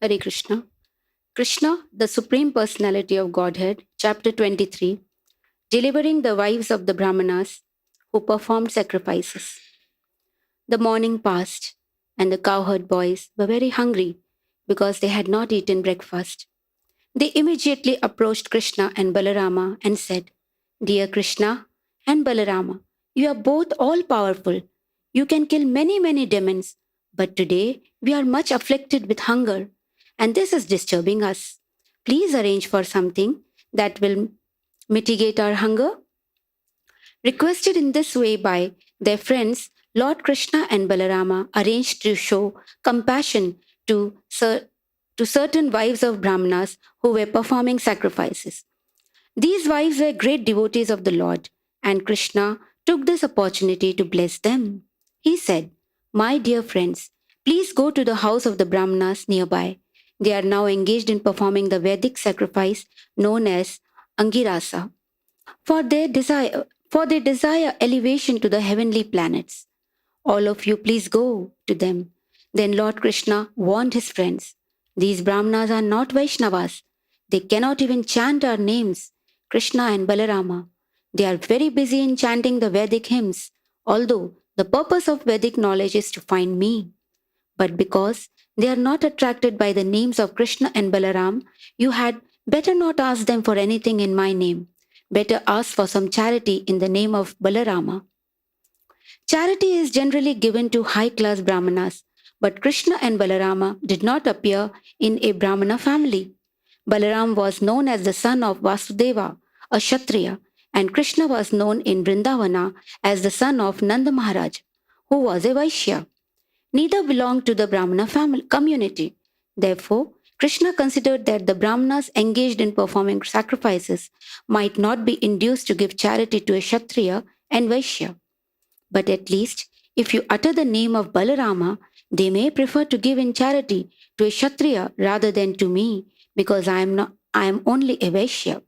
Hare Krishna. Krishna, the Supreme Personality of Godhead, Chapter 23, Delivering the Wives of the Brahmanas who performed sacrifices. The morning passed, and the cowherd boys were very hungry because they had not eaten breakfast. They immediately approached Krishna and Balarama and said, Dear Krishna and Balarama, you are both all powerful. You can kill many, many demons, but today we are much afflicted with hunger, and this is disturbing us. Please arrange for something that will mitigate our hunger. Requested in this way by their friends, Lord Krishna and Balarama arranged to show compassion to, to certain wives of Brahmanas who were performing sacrifices. These wives were great devotees of the Lord, and Krishna took this opportunity to bless them. He said, My dear friends, please go to the house of the Brahmanas nearby. They are now engaged in performing the Vedic sacrifice known as Angirasa for they desire elevation to the heavenly planets. All of you please go to them. Then Lord Krishna warned his friends. These Brahmanas are not Vaishnavas. They cannot even chant our names, Krishna and Balarama. They are very busy in chanting the Vedic hymns, although the purpose of Vedic knowledge is to find me. But because they are not attracted by the names of Krishna and Balaram, you had better not ask them for anything in my name. Better ask for some charity in the name of Balarama. Charity is generally given to high class Brahmanas, but Krishna and Balarama did not appear in a Brahmana family. Balaram was known as the son of Vasudeva, a Kshatriya, and Krishna was known in Vrindavana as the son of Nanda Maharaj, who was a Vaishya. Neither belonged to the Brahmana family community. Therefore, Krishna considered that the Brahmanas engaged in performing sacrifices might not be induced to give charity to a Kshatriya and Vaishya. But at least, if you utter the name of Balarama, they may prefer to give in charity to a Kshatriya rather than to me, because I am only a Vaishya.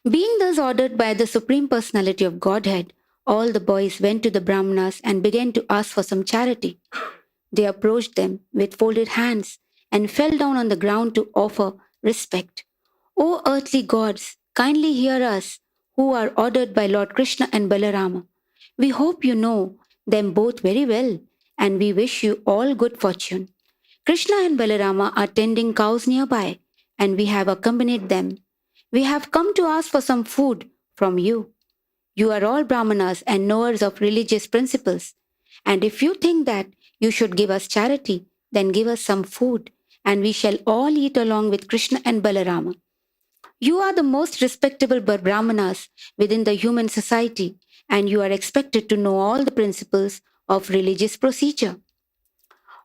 Being thus ordered by the Supreme Personality of Godhead, all the boys went to the Brahmanas and began to ask for some charity. They approached them with folded hands and fell down on the ground to offer respect. O earthly gods, kindly hear us, who are ordered by Lord Krishna and Balarama. We hope you know them both very well, and we wish you all good fortune. Krishna and Balarama are tending cows nearby, and we have accompanied them. We have come to ask for some food from you. You are all Brahmanas and knowers of religious principles. And if you think that you should give us charity, then give us some food, and we shall all eat along with Krishna and Balarama. You are the most respectable Brahmanas within the human society, and you are expected to know all the principles of religious procedure.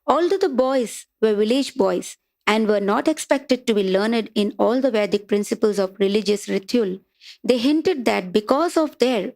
Although the boys were village boys and were not expected to be learned in all the Vedic principles of religious ritual, they hinted that because of their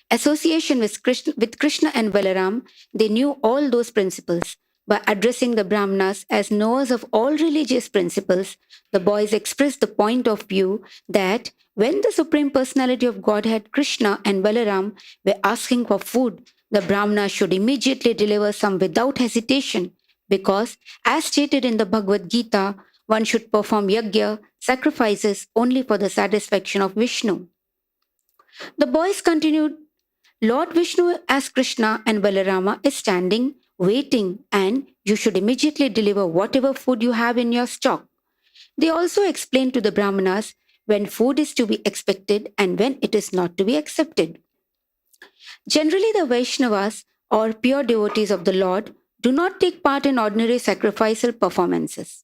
association with Krishna and Balaram, they knew all those principles. By addressing the Brahmanas as knowers of all religious principles, the boys expressed the point of view that when the Supreme Personality of Godhead, Krishna and Balaram, were asking for food, the Brahmanas should immediately deliver some without hesitation, because, as stated in the Bhagavad Gita, one should perform yajna, sacrifices, only for the satisfaction of Vishnu. The boys continued, Lord Vishnu as Krishna and Balarama is standing, waiting, and you should immediately deliver whatever food you have in your stock. They also explained to the Brahmanas when food is to be expected and when it is not to be accepted. Generally, the Vaishnavas, or pure devotees of the Lord, do not take part in ordinary sacrificial performances.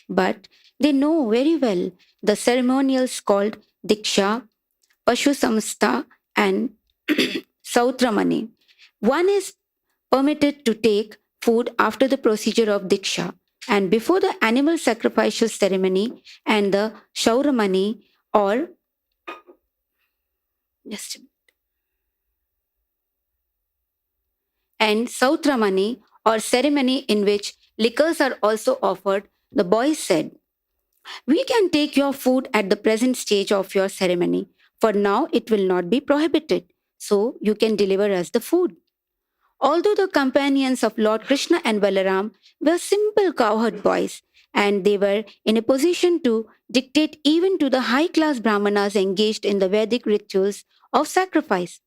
But they know very well the ceremonials called Diksha, Pashu Samstha, and Sautramani. One is permitted to take food after the procedure of Diksha and before the animal sacrificial ceremony, and the Shauramani or just and Sautramani or ceremony in which liquors are also offered. The boys said, We can take your food at the present stage of your ceremony, for now it will not be prohibited, so you can deliver us the food. Although the companions of Lord Krishna and Balaram were simple cowherd boys, and they were in a position to dictate even to the high class Brahmanas engaged in the Vedic rituals of sacrifice.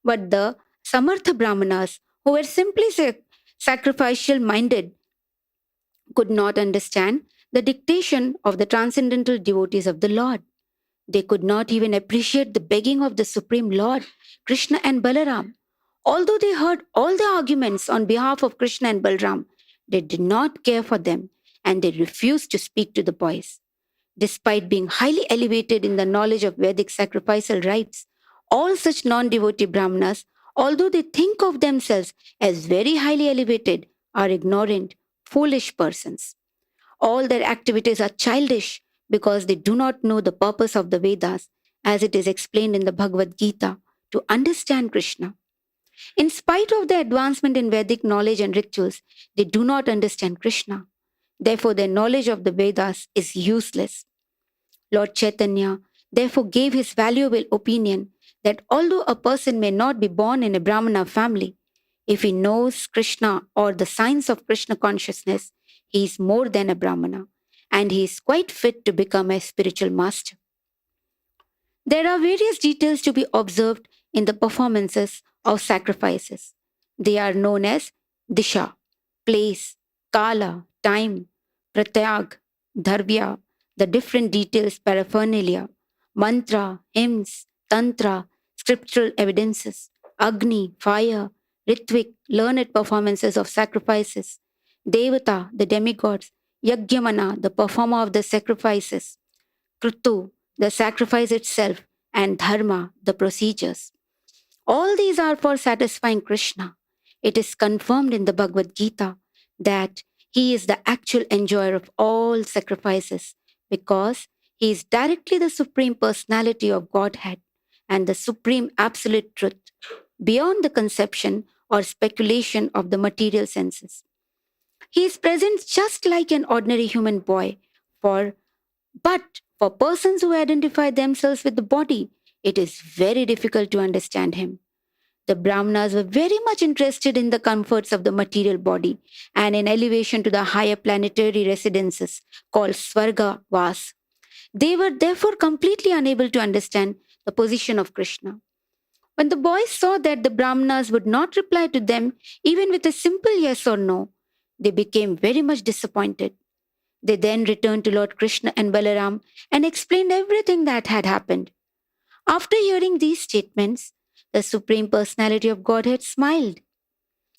But the Samartha Brahmanas, who were simply sacrificial minded, could not understand the dictation of the transcendental devotees of the Lord. They could not even appreciate the begging of the Supreme Lord, Krishna and Balaram. Although they heard all the arguments on behalf of Krishna and Balaram, they did not care for them and they refused to speak to the boys. Despite being highly elevated in the knowledge of Vedic sacrificial rites, all such non devotee Brahmanas, although they think of themselves as very highly elevated, are ignorant, foolish persons. All their activities are childish because they do not know the purpose of the Vedas, as it is explained in the Bhagavad Gita, to understand Krishna. In spite of their advancement in Vedic knowledge and rituals, they do not understand Krishna. Therefore, their knowledge of the Vedas is useless. Lord Chaitanya therefore gave his valuable opinion that although a person may not be born in a Brahmana family, if he knows Krishna or the science of Krishna consciousness, he is more than a Brahmana and he is quite fit to become a spiritual master. There are various details to be observed in the performances of sacrifices. They are known as Disha, place, Kala, time, Pratyag, Dharvya, the different details paraphernalia, mantra, hymns, tantra, scriptural evidences, Agni, fire, Ritvik, learned performances of sacrifices, Devata, the demigods, Yagyamana, the performer of the sacrifices, Krutu, the sacrifice itself, and Dharma, the procedures. All these are for satisfying Krishna. It is confirmed in the Bhagavad Gita that he is the actual enjoyer of all sacrifices because he is directly the supreme personality of Godhead and the supreme absolute truth beyond the conception or speculation of the material senses. He is present just like an ordinary human boy, for but for persons who identify themselves with the body, it is very difficult to understand him. The Brahmanas were very much interested in the comforts of the material body and in elevation to the higher planetary residences called Svarga Vas. They were therefore completely unable to understand the position of Krishna. When the boys saw that the Brahmanas would not reply to them even with a simple yes or no, they became very much disappointed. They then returned to Lord Krishna and Balaram and explained everything that had happened. After hearing these statements, the Supreme Personality of Godhead smiled.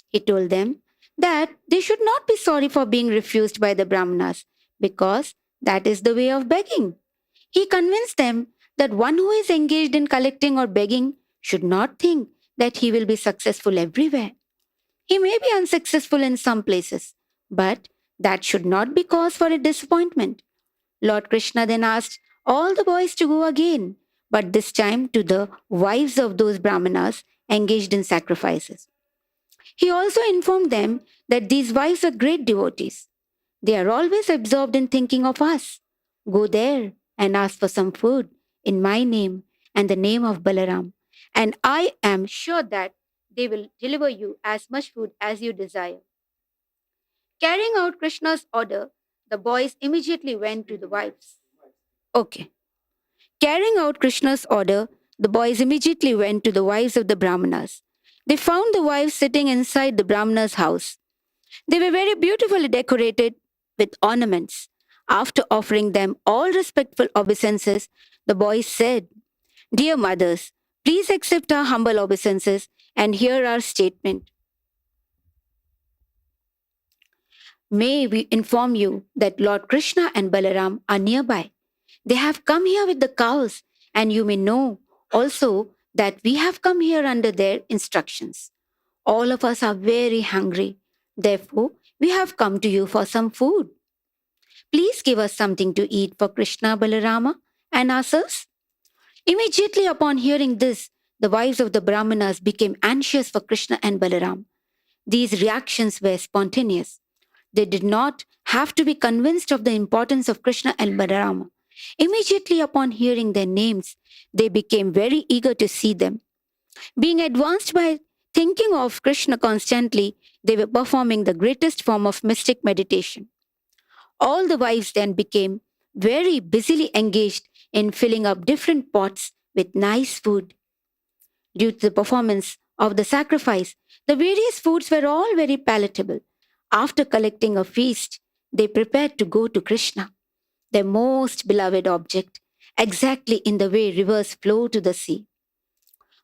He told them that they should not be sorry for being refused by the Brahmanas because that is the way of begging. He convinced them that one who is engaged in collecting or begging should not think that he will be successful everywhere. He may be unsuccessful in some places, but that should not be cause for a disappointment. Lord Krishna then asked all the boys to go again, but this time to the wives of those Brahmanas engaged in sacrifices. He also informed them that these wives are great devotees. They are always absorbed in thinking of us. Go there and ask for some food in my name and the name of Balaram, and I am sure that they will deliver you as much food as you desire. Carrying out Krishna's order, the boys immediately went to the wives. Okay. Carrying out Krishna's order, the boys immediately went to the wives of the Brahmanas. They found the wives sitting inside the Brahmana's house. They were very beautifully decorated with ornaments. After offering them all respectful obeisances, the boys said, Dear mothers, please accept our humble obeisances and hear our statement. May we inform you that Lord Krishna and Balaram are nearby. They have come here with the cows, and you may know also that we have come here under their instructions. All of us are very hungry. Therefore, we have come to you for some food. Please give us something to eat for Krishna, Balarama, and ourselves. Immediately upon hearing this, the wives of the Brahmanas became anxious for Krishna and Balaram. These reactions were spontaneous. They did not have to be convinced of the importance of Krishna and Balarama. Immediately upon hearing their names, they became very eager to see them. Being advanced by Thinking of Krishna constantly, they were performing the greatest form of mystic meditation. All the wives then became very busily engaged in filling up different pots with nice food. Due to the performance of the sacrifice, the various foods were all very palatable. After collecting a feast, they prepared to go to Krishna, their most beloved object, exactly in the way rivers flow to the sea.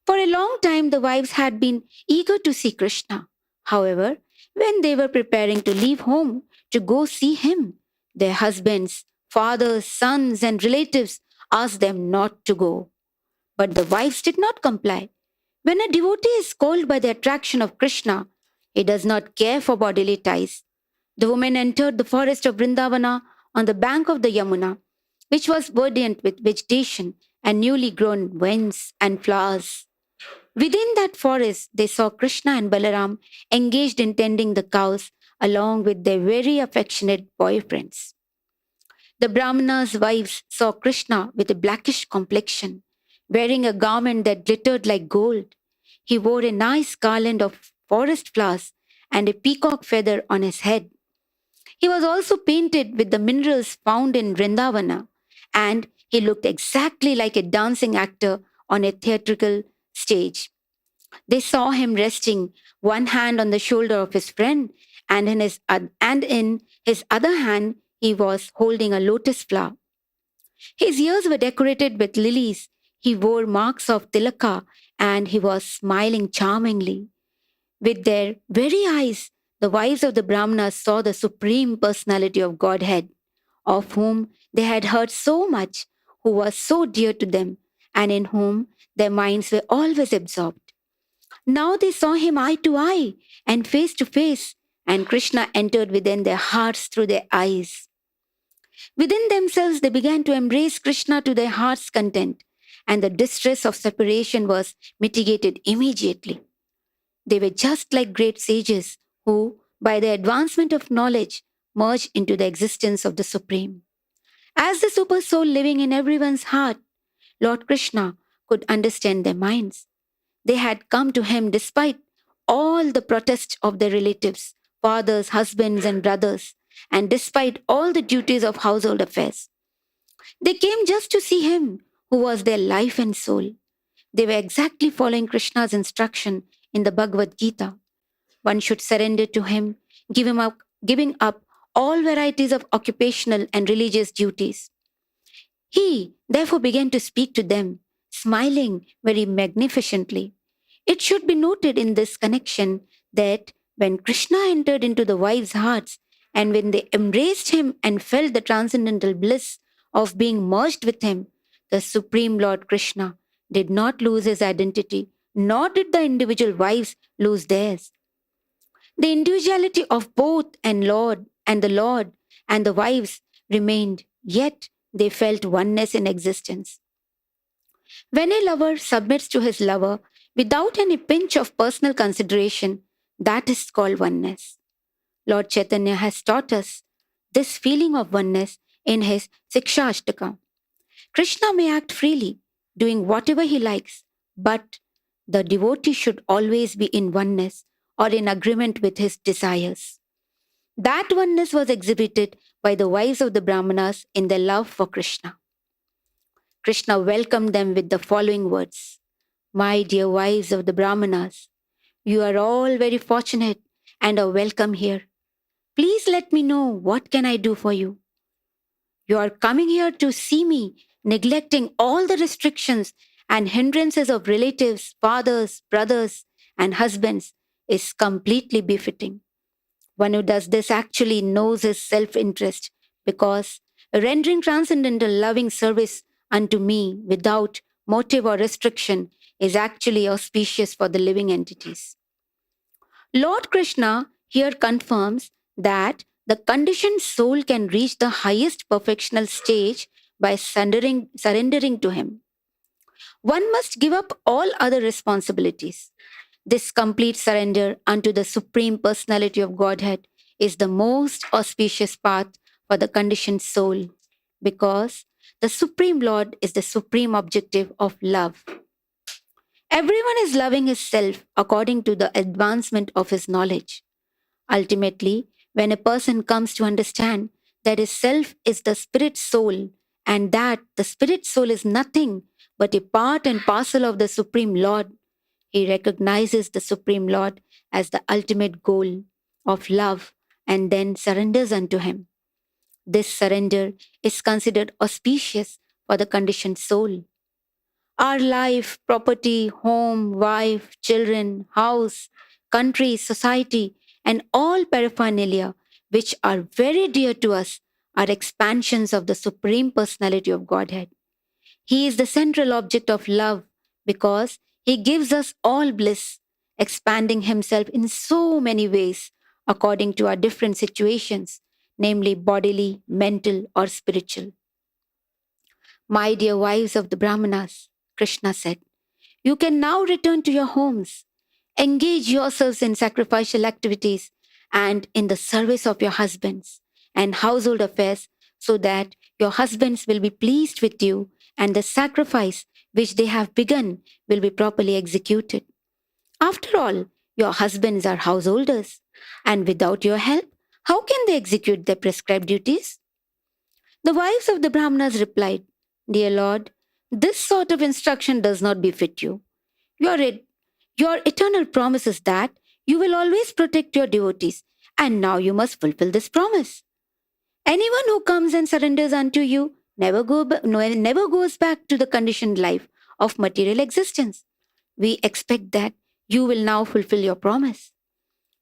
For a long time, the wives had been eager to see Krishna. However, when they were preparing to leave home to go see him, their husbands, fathers, sons, and relatives asked them not to go. But the wives did not comply. When a devotee is called by the attraction of Krishna, he does not care for bodily ties. The women entered the forest of Vrindavana on the bank of the Yamuna, which was verdant with vegetation and newly grown vines and flowers. Within that forest, they saw Krishna and Balaram engaged in tending the cows along with their very affectionate boyfriends. The Brahmana's wives saw Krishna with a blackish complexion, wearing a garment that glittered like gold. He wore a nice garland of forest flowers and a peacock feather on his head. He was also painted with the minerals found in Vrindavana, and he looked exactly like a dancing actor on a theatrical stage. They saw him resting one hand on the shoulder of his friend, and in his other hand he was holding a lotus flower. His ears were decorated with lilies. He wore marks of tilaka, and he was smiling charmingly. With their very eyes, the wives of the Brahmanas saw the supreme personality of Godhead, of whom they had heard so much, who was so dear to them, and in whom their minds were always absorbed. Now they saw him eye to eye and face to face, and Krishna entered within their hearts through their eyes. Within themselves, they began to embrace Krishna to their heart's content, and the distress of separation was mitigated immediately. They were just like great sages who, by the advancement of knowledge, merged into the existence of the Supreme. As the Super Soul living in everyone's heart, Lord Krishna could understand their minds. They had come to him despite all the protests of their relatives, fathers, husbands, and brothers, and despite all the duties of household affairs. They came just to see him, who was their life and soul. They were exactly following Krishna's instruction in the Bhagavad Gita. One should surrender to him, giving up all varieties of occupational and religious duties. He therefore began to speak to them, smiling very magnificently. It should be noted in this connection that when Krishna entered into the wives' hearts and when they embraced him and felt the transcendental bliss of being merged with him, the Supreme Lord Krishna did not lose his identity, nor did the individual wives lose theirs. The individuality of both and the Lord and the wives remained, yet they felt oneness in existence. When a lover submits to his lover without any pinch of personal consideration, that is called oneness. Lord Chaitanya has taught us this feeling of oneness in his Sikshashtaka. Krishna may act freely, doing whatever he likes, but the devotee should always be in oneness or in agreement with his desires. That oneness was exhibited by the wives of the Brahmanas in their love for Krishna. Krishna welcomed them with the following words: My dear wives of the Brahmanas, you are all very fortunate and are welcome here. Please let me know what can I do for you. You are coming here to see me, neglecting all the restrictions and hindrances of relatives, fathers, brothers, and husbands is completely befitting. One who does this actually knows his self interest because rendering transcendental loving service unto me without motive or restriction is actually auspicious for the living entities. Lord Krishna here confirms that the conditioned soul can reach the highest perfectional stage by surrendering to Him. One must give up all other responsibilities. This complete surrender unto the Supreme Personality of Godhead is the most auspicious path for the conditioned soul because the Supreme Lord is the supreme objective of love. Everyone is loving his self according to the advancement of his knowledge. Ultimately, when a person comes to understand that his self is the spirit soul and that the spirit soul is nothing but a part and parcel of the Supreme Lord, he recognizes the Supreme Lord as the ultimate goal of love and then surrenders unto him. This surrender is considered auspicious for the conditioned soul. Our life, property, home, wife, children, house, country, society, and all paraphernalia which are very dear to us are expansions of the Supreme Personality of Godhead. He is the central object of love because He gives us all bliss, expanding Himself in so many ways according to our different situations, namely bodily, mental, or spiritual. My dear wives of the Brahmanas, Krishna said, you can now return to your homes. Engage yourselves in sacrificial activities and in the service of your husbands and household affairs so that your husbands will be pleased with you and the sacrifice which they have begun will be properly executed. After all, your husbands are householders, and without your help, how can they execute their prescribed duties? The wives of the Brahmanas replied, dear Lord, this sort of instruction does not befit you. Your, your eternal promise is that you will always protect your devotees, and now you must fulfill this promise. Anyone who comes and surrenders unto you never goes back to the conditioned life of material existence. We expect that you will now fulfill your promise.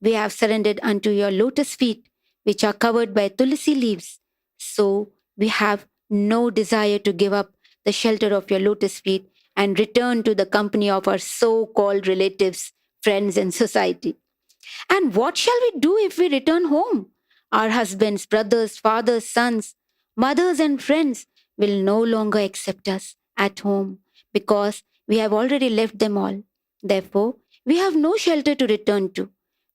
We have surrendered unto your lotus feet, which are covered by tulsi leaves. So we have no desire to give up the shelter of your lotus feet and return to the company of our so called relatives, friends, and society. And what shall we do if we return home? Our husbands, brothers, fathers, sons, mothers, and friends will no longer accept us at home because we have already left them all. Therefore, we have no shelter to return to.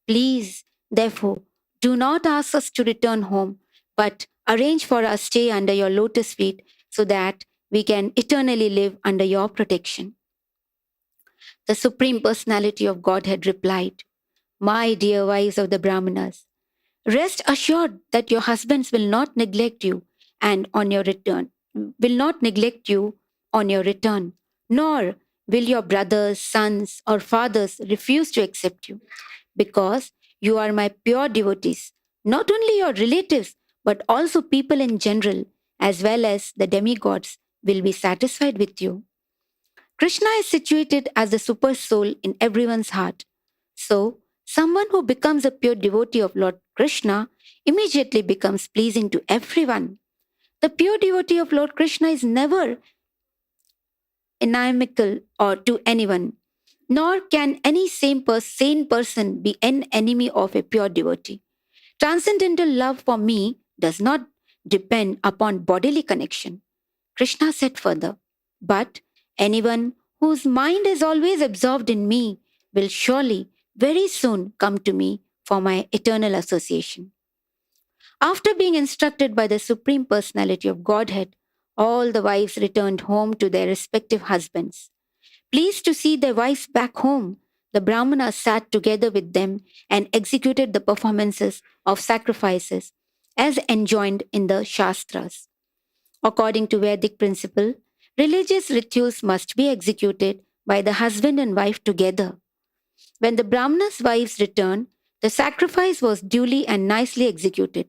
Please, therefore, do not ask us to return home, but arrange for our stay under your lotus feet so that we can eternally live under your protection. The Supreme Personality of Godhead replied, my dear wives of the Brahmanas, rest assured that your husbands will not neglect you and on your return, will not neglect you on your return, nor will your brothers, sons, or fathers refuse to accept you, because you are my pure devotees, not only your relatives, but also people in general, as well as the demigods, will be satisfied with you. Krishna is situated as the super soul in everyone's heart. So, someone who becomes a pure devotee of Lord Krishna immediately becomes pleasing to everyone. The pure devotee of Lord Krishna is never inimical or to anyone, nor can any sane person be an enemy of a pure devotee. Transcendental love for me does not depend upon bodily connection. Krishna said further, but anyone whose mind is always absorbed in me will surely very soon come to me for my eternal association. After being instructed by the Supreme Personality of Godhead, all the wives returned home to their respective husbands. Pleased to see their wives back home, the Brahmanas sat together with them and executed the performances of sacrifices as enjoined in the Shastras. According to Vedic principle, religious rituals must be executed by the husband and wife together. When the Brahmanas' wives returned, the sacrifice was duly and nicely executed.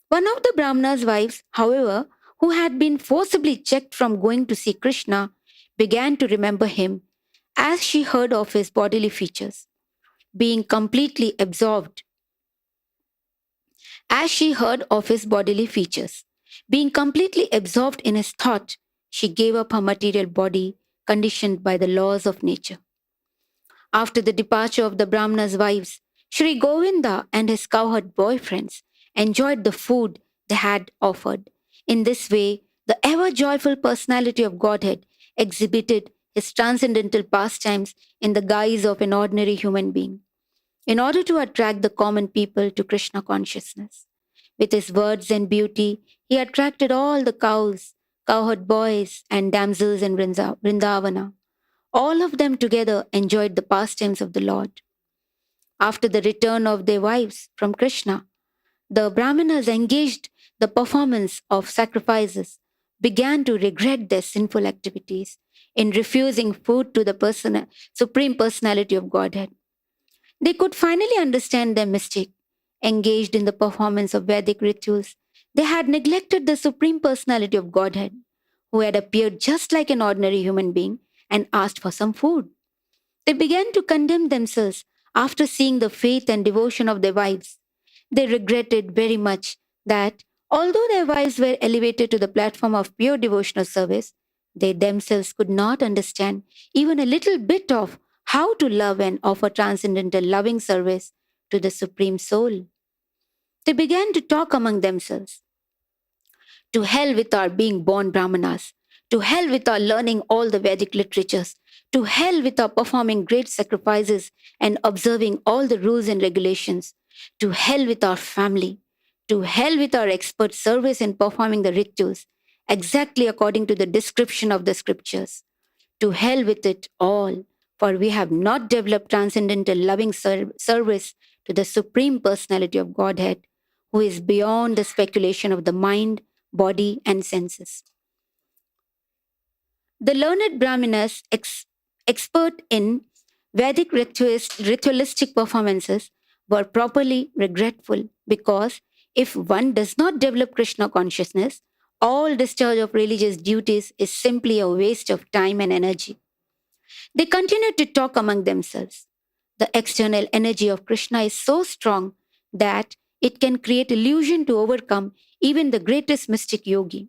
One of the Brahmanas' wives, however, who had been forcibly checked from going to see Krishna, began to remember him as she heard of his bodily features. Being completely absorbed, as she heard of his bodily features, being completely absorbed in his thought, she gave up her material body, conditioned by the laws of nature. After the departure of the Brahmana's wives, Sri Govinda and his cowherd boyfriends enjoyed the food they had offered. In this way, the ever joyful personality of Godhead exhibited his transcendental pastimes in the guise of an ordinary human being, in order to attract the common people to Krishna consciousness. With his words and beauty, he attracted all the cows, cowherd boys, and damsels in Vrindavana. All of them together enjoyed the pastimes of the Lord. After the return of their wives from Krishna, the Brahmanas engaged the performance of sacrifices, began to regret their sinful activities in refusing food to the Supreme Personality of Godhead. They could finally understand their mistake. Engaged in the performance of Vedic rituals, they had neglected the Supreme Personality of Godhead, who had appeared just like an ordinary human being and asked for some food. They began to condemn themselves after seeing the faith and devotion of their wives. They regretted very much that, although their wives were elevated to the platform of pure devotional service, they themselves could not understand even a little bit of how to love and offer transcendental loving service to the Supreme Soul. They began to talk among themselves. To hell with our being born Brahmanas. To hell with our learning all the Vedic literatures. To hell with our performing great sacrifices and observing all the rules and regulations. To hell with our family. To hell with our expert service in performing the rituals, exactly according to the description of the scriptures. To hell with it all, for we have not developed transcendental loving service to the Supreme Personality of Godhead, who is beyond the speculation of the mind, body, and senses. The learned Brahmanas, expert in Vedic ritualistic performances, were properly regretful because if one does not develop Krishna consciousness, all discharge of religious duties is simply a waste of time and energy. They continued to talk among themselves. The external energy of Krishna is so strong that it can create illusion to overcome even the greatest mystic yogi.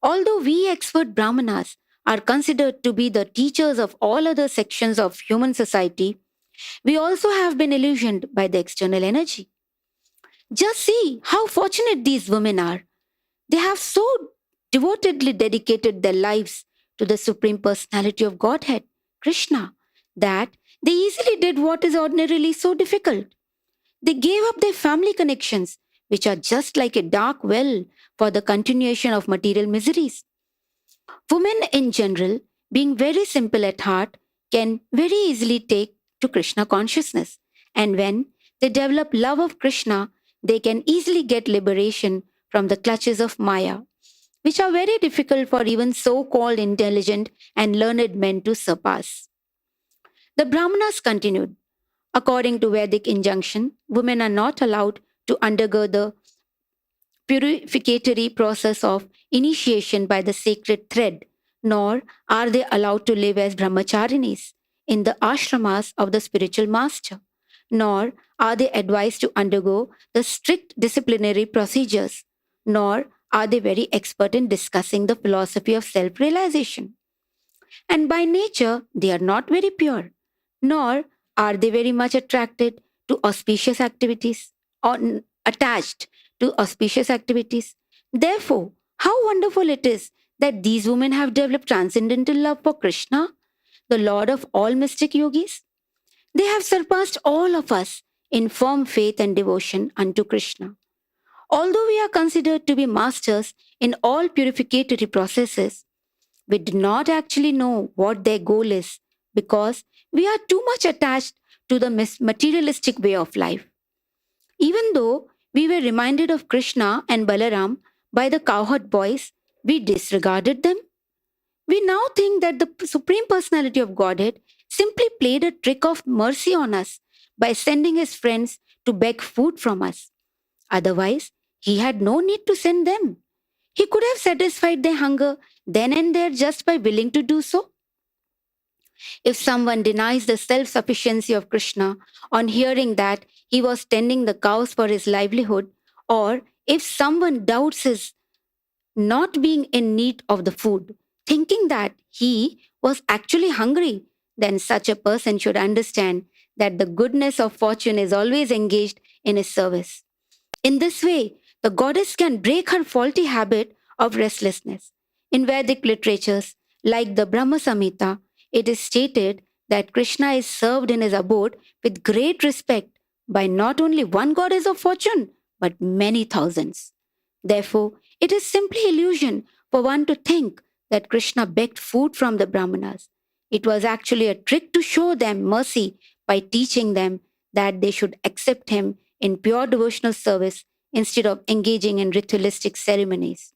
Although we expert Brahmanas are considered to be the teachers of all other sections of human society, we also have been illusioned by the external energy. Just see how fortunate these women are. They have so devotedly dedicated their lives to the Supreme Personality of Godhead, Krishna, that they easily did what is ordinarily so difficult. They gave up their family connections, which are just like a dark well for the continuation of material miseries. Women in general, being very simple at heart, can very easily take to Krishna consciousness. And when they develop love of Krishna, they can easily get liberation from the clutches of Maya, which are very difficult for even so called intelligent and learned men to surpass. The Brahmanas continued. According to Vedic injunction, women are not allowed to undergo the purificatory process of initiation by the sacred thread, nor are they allowed to live as brahmacharinis in the ashramas of the spiritual master, nor are they advised to undergo the strict disciplinary procedures, nor are they very expert in discussing the philosophy of self realization. And by nature, they are not very pure, nor are they very much attracted to auspicious activities or attached to auspicious activities. Therefore, how wonderful it is that these women have developed transcendental love for Krishna, the Lord of all mystic yogis. They have surpassed all of us in firm faith and devotion unto Krishna. Although we are considered to be masters in all purificatory processes, we do not actually know what their goal is because we are too much attached to the materialistic way of life. Even though we were reminded of Krishna and Balaram by the cowherd boys, we disregarded them. We now think that the Supreme Personality of Godhead simply played a trick of mercy on us by sending his friends to beg food from us. Otherwise, he had no need to send them. He could have satisfied their hunger then and there just by willing to do so. If someone denies the self sufficiency of Krishna on hearing that he was tending the cows for his livelihood, or if someone doubts his not being in need of the food, thinking that he was actually hungry, then such a person should understand that the goodness of fortune is always engaged in his service. In this way, the goddess can break her faulty habit of restlessness. In Vedic literatures, like the Brahma Samhita, it is stated that Krishna is served in his abode with great respect by not only one goddess of fortune, but many thousands. Therefore, it is simply illusion for one to think that Krishna begged food from the Brahmanas. It was actually a trick to show them mercy by teaching them that they should accept him in pure devotional service instead of engaging in ritualistic ceremonies.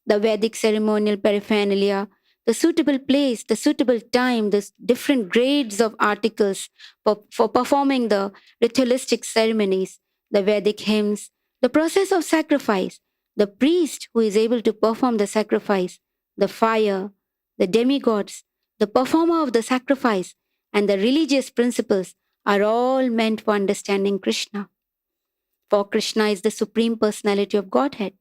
The Vedic ceremonial paraphernalia, the suitable place, the suitable time, the different grades of articles for performing the ritualistic ceremonies, the Vedic hymns, the process of sacrifice, the priest who is able to perform the sacrifice, the fire, the demigods, the performer of the sacrifice, and the religious principles are all meant for understanding Krishna. For Krishna is the Supreme Personality of Godhead.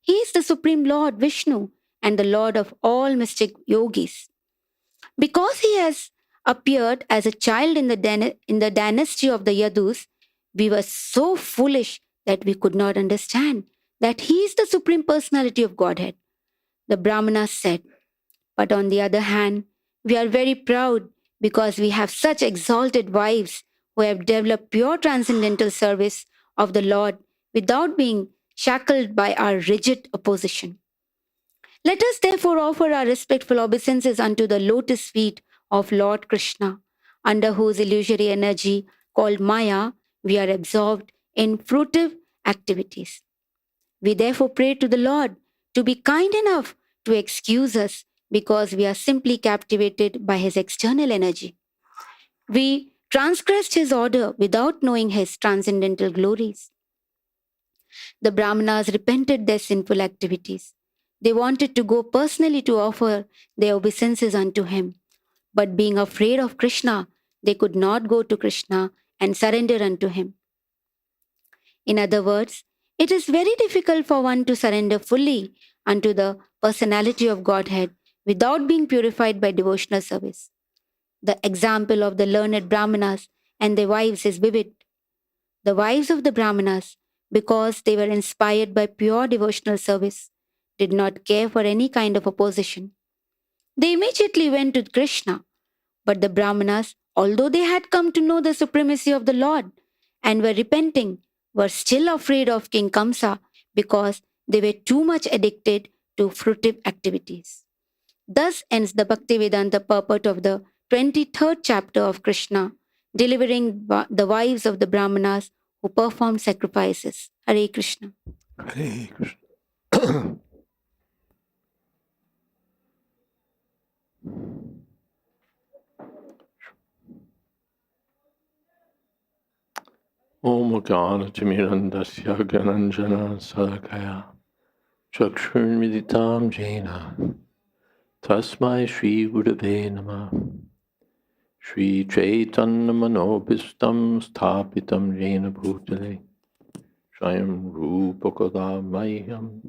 He is the Supreme Lord Vishnu and the Lord of all mystic yogis. Because he has appeared as a child in the dynasty of the Yadus, we were so foolish that we could not understand that he is the Supreme Personality of Godhead. The Brahmanas said, but on the other hand, we are very proud because we have such exalted wives who have developed pure transcendental service of the Lord without being shackled by our rigid opposition. Let us therefore offer our respectful obeisances unto the lotus feet of Lord Krishna, under whose illusory energy called Maya we are absorbed in fruitive activities. We therefore pray to the Lord to be kind enough to excuse us because we are simply captivated by his external energy. We transgressed his order without knowing his transcendental glories. The Brahmanas repented their sinful activities. They wanted to go personally to offer their obeisances unto him. But being afraid of Krishna, they could not go to Krishna and surrender unto him. In other words, it is very difficult for one to surrender fully unto the personality of Godhead without being purified by devotional service. The example of the learned Brahmanas and their wives is vivid. The wives of the Brahmanas, because they were inspired by pure devotional service, did not care for any kind of opposition. They immediately went to Krishna. But the Brahmanas, although they had come to know the supremacy of the Lord and were repenting, were still afraid of King Kamsa because they were too much addicted to fruitive activities. Thus ends the Bhaktivedanta purport of the 23rd chapter of Krishna, delivering the wives of the Brahmanas who performed sacrifices. Hare Krishna. Hare Krishna. Om Ganatimirandasya Gananjana Salakaya Chakshurmilitam Jena Tasmai Shri Gurave Nama Shri Chaitanya Manobhistam Sthapitam Jena Bhutale Swayam Rupakada Mayam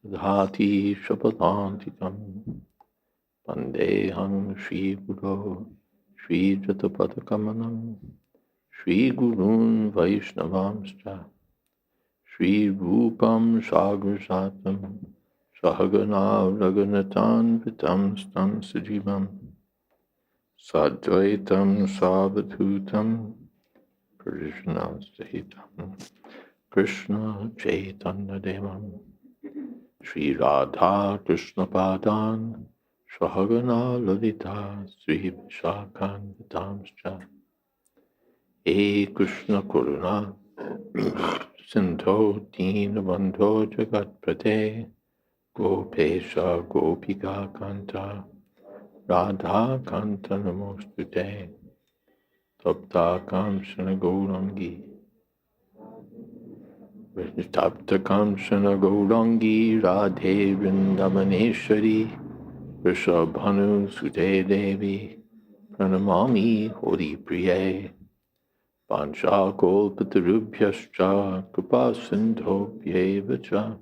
Dhati Shapadantikam Pandeham Shri Guru Shri Jatapadakamanam Shri Gurun Vaishnavamscha Shri Rupam Sagrasatam Sahagana Raghunatan Vitam Stam Sajivam Sadvaitam Savatutam Krishna Sahitam Krishna Chaitanya Devam Shri Radha Krishna Padan Sahagana Lalita Sri Vishakan Vitamscha He Krishna Kuruna Sindho Dinabandho Jagat Prate Gopesha Gopika Kanta Radha Kanta Namostute Tapta Kamshana Gaurangi Tapta Kamshana Gaurangi Radhe Vrindavaneshwari Rishabhanu Sute Devi Pranamami Hori Priye Panchakolpatarubhyascha Kripa Sindhobhyeva cha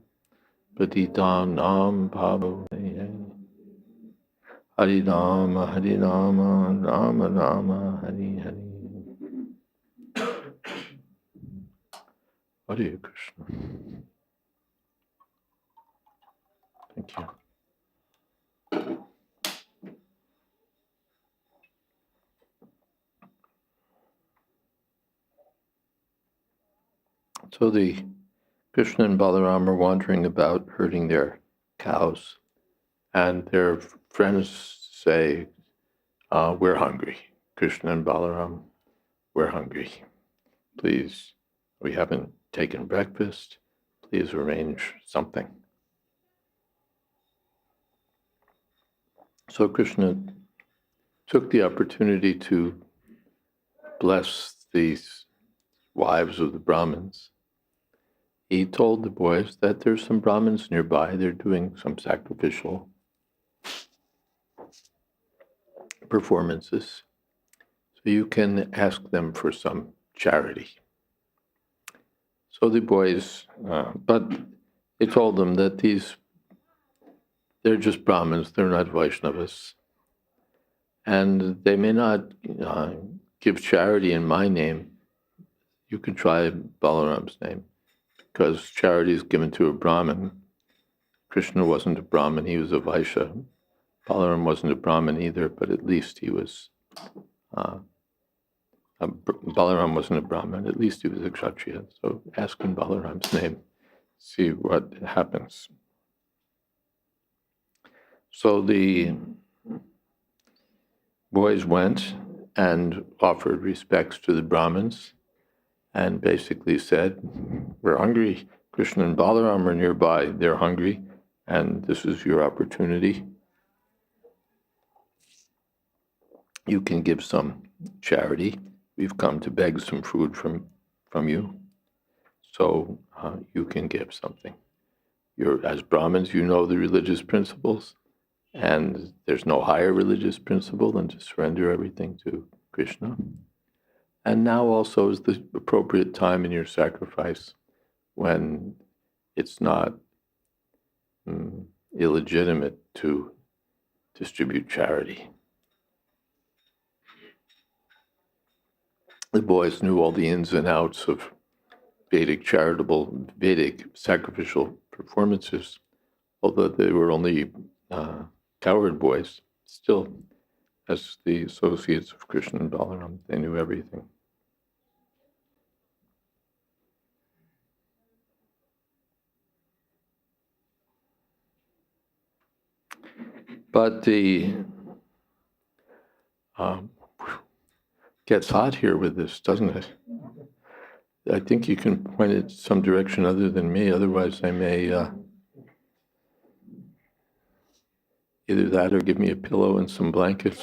Patitanam Bhavavaya Harinama Harinama Rama Rama Hari Hari Hare Krishna. Thank you. So the Krishna and Balaram are wandering about herding their cows, and their friends say, we're hungry. Krishna and Balaram, we're hungry. Please, we haven't taken breakfast. Please arrange something. So Krishna took the opportunity to bless these wives of the Brahmins. He told the boys that there's some Brahmins nearby. They're doing some sacrificial performances. So you can ask them for some charity. So the boys, but he told them that they're just Brahmins, they're not Vaishnavas. And they may not give charity in my name. You can try Balaram's name, because charity is given to a Brahmin. Krishna wasn't a Brahmin, he was a Vaishya. Balaram wasn't a Brahmin either, but at least he was, Balaram wasn't a Brahmin, at least he was a Kshatriya. So ask in Balaram's name, see what happens. So the boys went and offered respects to the Brahmins and basically said, we're hungry. Krishna and Balaram are nearby, they're hungry, and this is your opportunity. You can give some charity. We've come to beg some food from you, so you can give something. As Brahmins, you know the religious principles, and there's no higher religious principle than to surrender everything to Krishna. And now also is the appropriate time in your sacrifice when it's not illegitimate to distribute charity. The boys knew all the ins and outs of Vedic sacrificial performances, although they were only cowherd boys. Still, as the associates of Krishna and Balaram, they knew everything. But the gets hot here with this, doesn't it? I think you can point it some direction other than me, otherwise I may either that or give me a pillow and some blankets.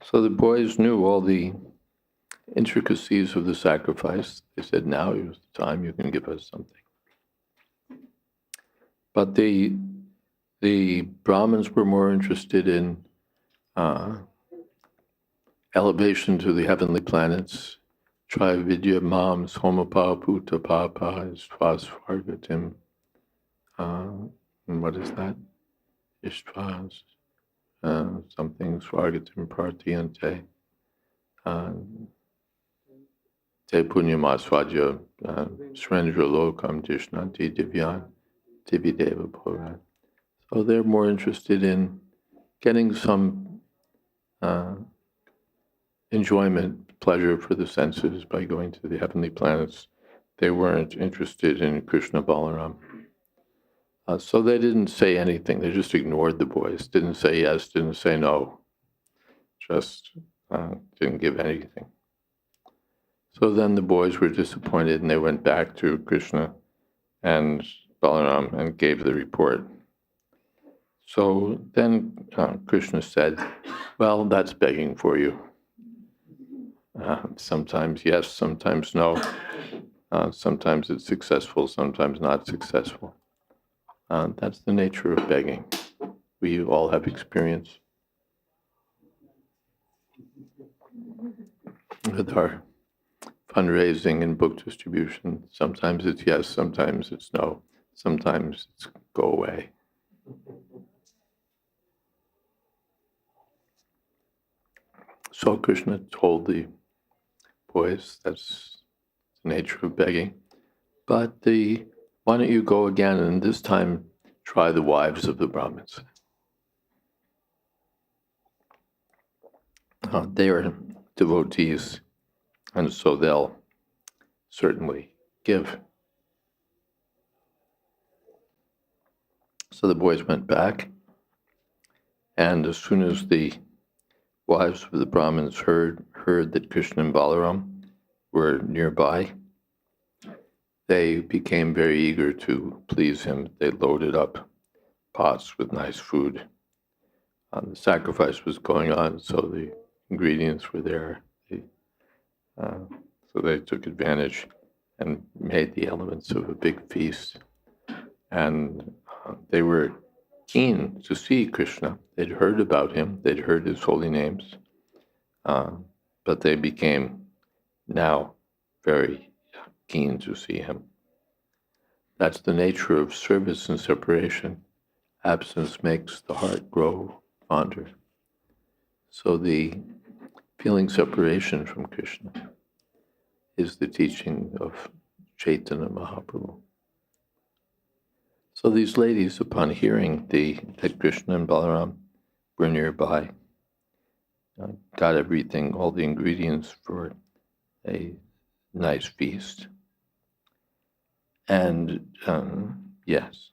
So the boys knew all the intricacies of the sacrifice. They said, now is the time you can give us something. But the Brahmins were more interested in elevation to the heavenly planets. Trividya mam somapa puta papa svasvargatim. What is that? Ishtvas. Something Swargatim Partiyante Te Punyamasvaja Srendra Lokam Dishnanti Divyan Divideva Bhogan. So they're more interested in getting some enjoyment, pleasure for the senses by going to the heavenly planets. They weren't interested in Krishna Balaram. So they didn't say anything. They just ignored the boys. Didn't say yes, didn't say no. Just didn't give anything. So then the boys were disappointed and they went back to Krishna and Balaram and gave the report. So then Krishna said, well, that's begging for you. Sometimes yes, sometimes no. Sometimes it's successful, sometimes not successful. That's the nature of begging. We all have experience with our fundraising and book distribution. Sometimes it's yes, sometimes it's no, sometimes it's go away. So Krishna told the boys that's the nature of begging. But why don't you go again? And this time try the wives of the Brahmins. They are devotees, and so they'll certainly give. So the boys went back, and as soon as the wives of the Brahmins heard that Krishna and Balaram were nearby, they became very eager to please him. They loaded up pots with nice food. The sacrifice was going on, so the ingredients were there. So they took advantage and made the elements of a big feast. And they were keen to see Krishna. They'd heard about him. They'd heard his holy names. But they became now very keen to see him. That's the nature of service and separation. Absence makes the heart grow fonder. So the feeling separation from Krishna is the teaching of Chaitanya Mahaprabhu. So these ladies, upon hearing that Krishna and Balaram were nearby, got everything, all the ingredients for a nice feast. And yes.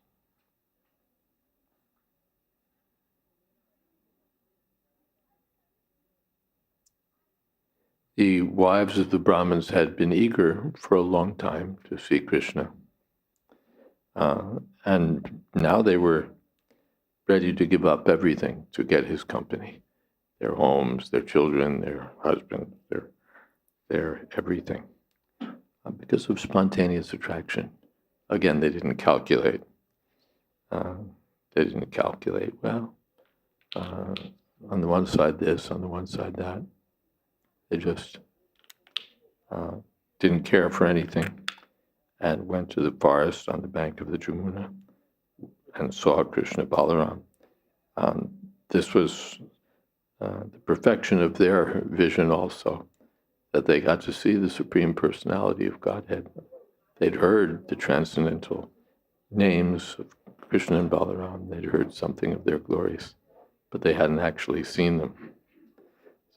The wives of the Brahmins had been eager for a long time to see Krishna. And now they were ready to give up everything to get his company, their homes, their children, their husband, their everything, because of spontaneous attraction. Again, they didn't calculate. Well, on the one side this, on the one side that. They just didn't care for anything and went to the forest on the bank of the Jamuna and saw Krishna Balaram. This was the perfection of their vision also, that they got to see the Supreme Personality of Godhead. They'd heard the transcendental names of Krishna and Balaram. They'd heard something of their glories, but they hadn't actually seen them.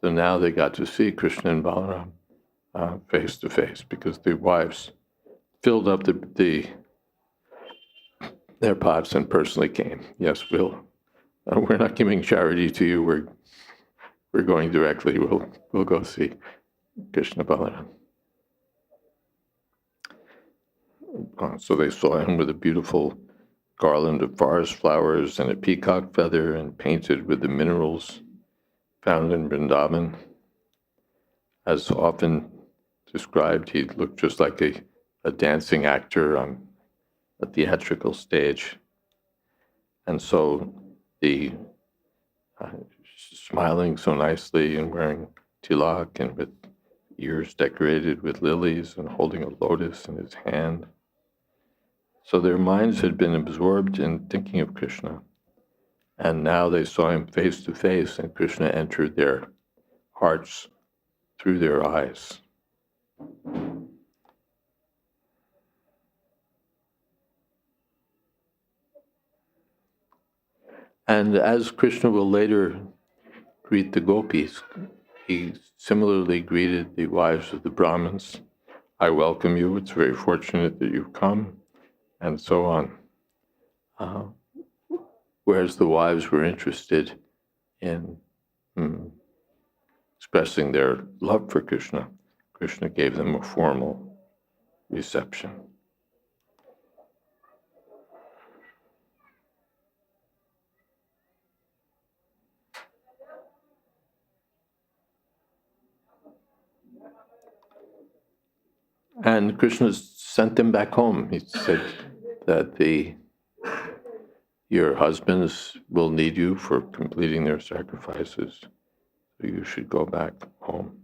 So now they got to see Krishna and Balaram face to face, because the wives filled up their pots and personally came. Yes, we're not giving charity to you. We're going directly. We'll go see Krishna Balaram. So they saw him with a beautiful garland of forest flowers and a peacock feather, and painted with the minerals found in Vrindavan. As often described, he looked just like a dancing actor on a theatrical stage. And so the smiling so nicely and wearing tilak and with ears decorated with lilies and holding a lotus in his hand. So their minds had been absorbed in thinking of Krishna. And now they saw him face to face, and Krishna entered their hearts through their eyes. And as Krishna will later greet the gopis, he similarly greeted the wives of the Brahmins. I welcome you. It's very fortunate that you've come, and so on. Whereas the wives were interested in expressing their love for Krishna, Krishna gave them a formal reception. And Krishna sent them back home. He said that your husbands will need you for completing their sacrifices, so you should go back home.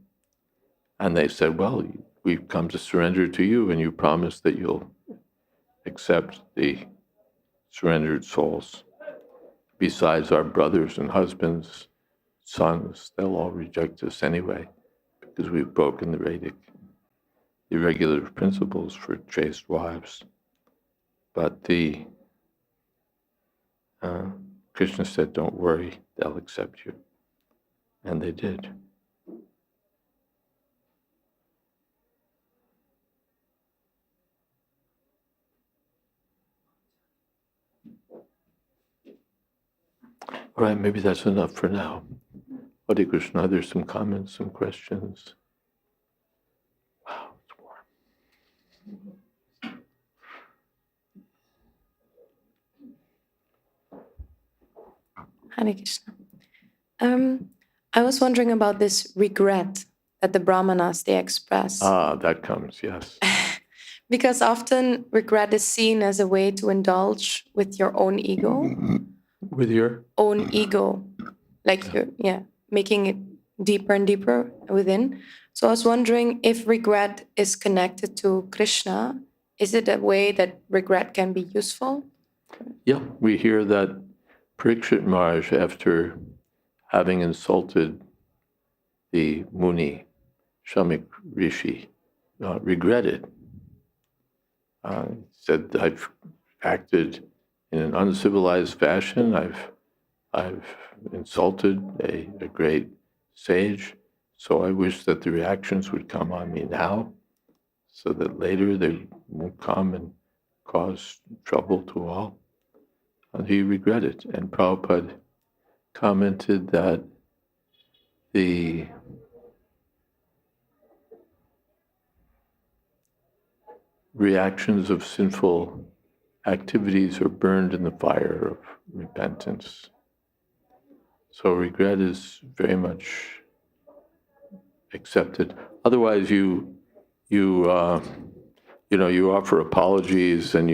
And they said, well, we've come to surrender to you, and you promised that you'll accept the surrendered souls. Besides, our brothers and husbands, sons, they'll all reject us anyway, because we've broken the regulative principles for chaste wives. But the Krishna said, don't worry, they'll accept you. And they did. All right, maybe that's enough for now. Hare Krishna, there's some comments, some questions. Wow, it's warm. Hare Krishna. I was wondering about this regret that the Brahmanas they express. That comes, yes. Because often regret is seen as a way to indulge with your own ego. With your? Own ego. Like you're making it deeper and deeper within. So I was wondering if regret is connected to Krishna, is it a way that regret can be useful? Yeah, we hear that Parikshit Maharaj, after having insulted the Muni, Shamik Rishi, regretted. Said, I've acted in an uncivilized fashion. I've insulted a great sage, so I wish that the reactions would come on me now, so that later they won't come and cause trouble to all. And he regretted, and Prabhupada commented that the reactions of sinful activities are burned in the fire of repentance. So regret is very much accepted. Otherwise, you offer apologies and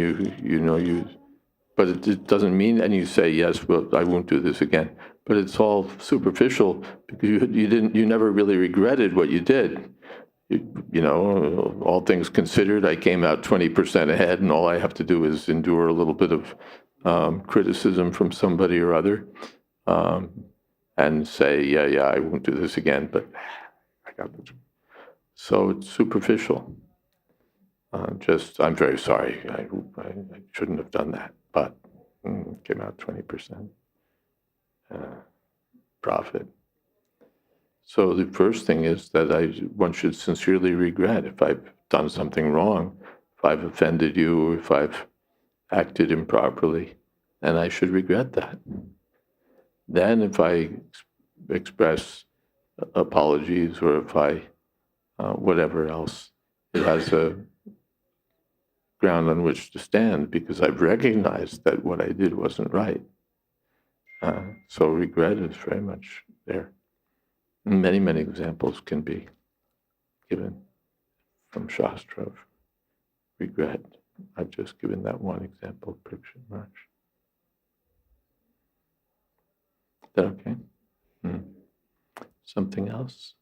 but it doesn't mean, and you say, yes, well, I won't do this again. But it's all superficial because you never really regretted what you did. All things considered, I came out 20% ahead, and all I have to do is endure a little bit of criticism from somebody or other, and say, yeah, I won't do this again, but I got this. So it's superficial. I'm very sorry. I shouldn't have done that, but came out 20% profit. So the first thing is that one should sincerely regret if I've done something wrong, if I've offended you, or if I've acted improperly, then I should regret that. Then if I express apologies, or if I, whatever else, it has a ground on which to stand because I've recognized that what I did wasn't right. So regret is very much there. Many, many examples can be given from Shastra of regret. I've just given that one example, Parikshit Maharaj. Is that okay? Something else?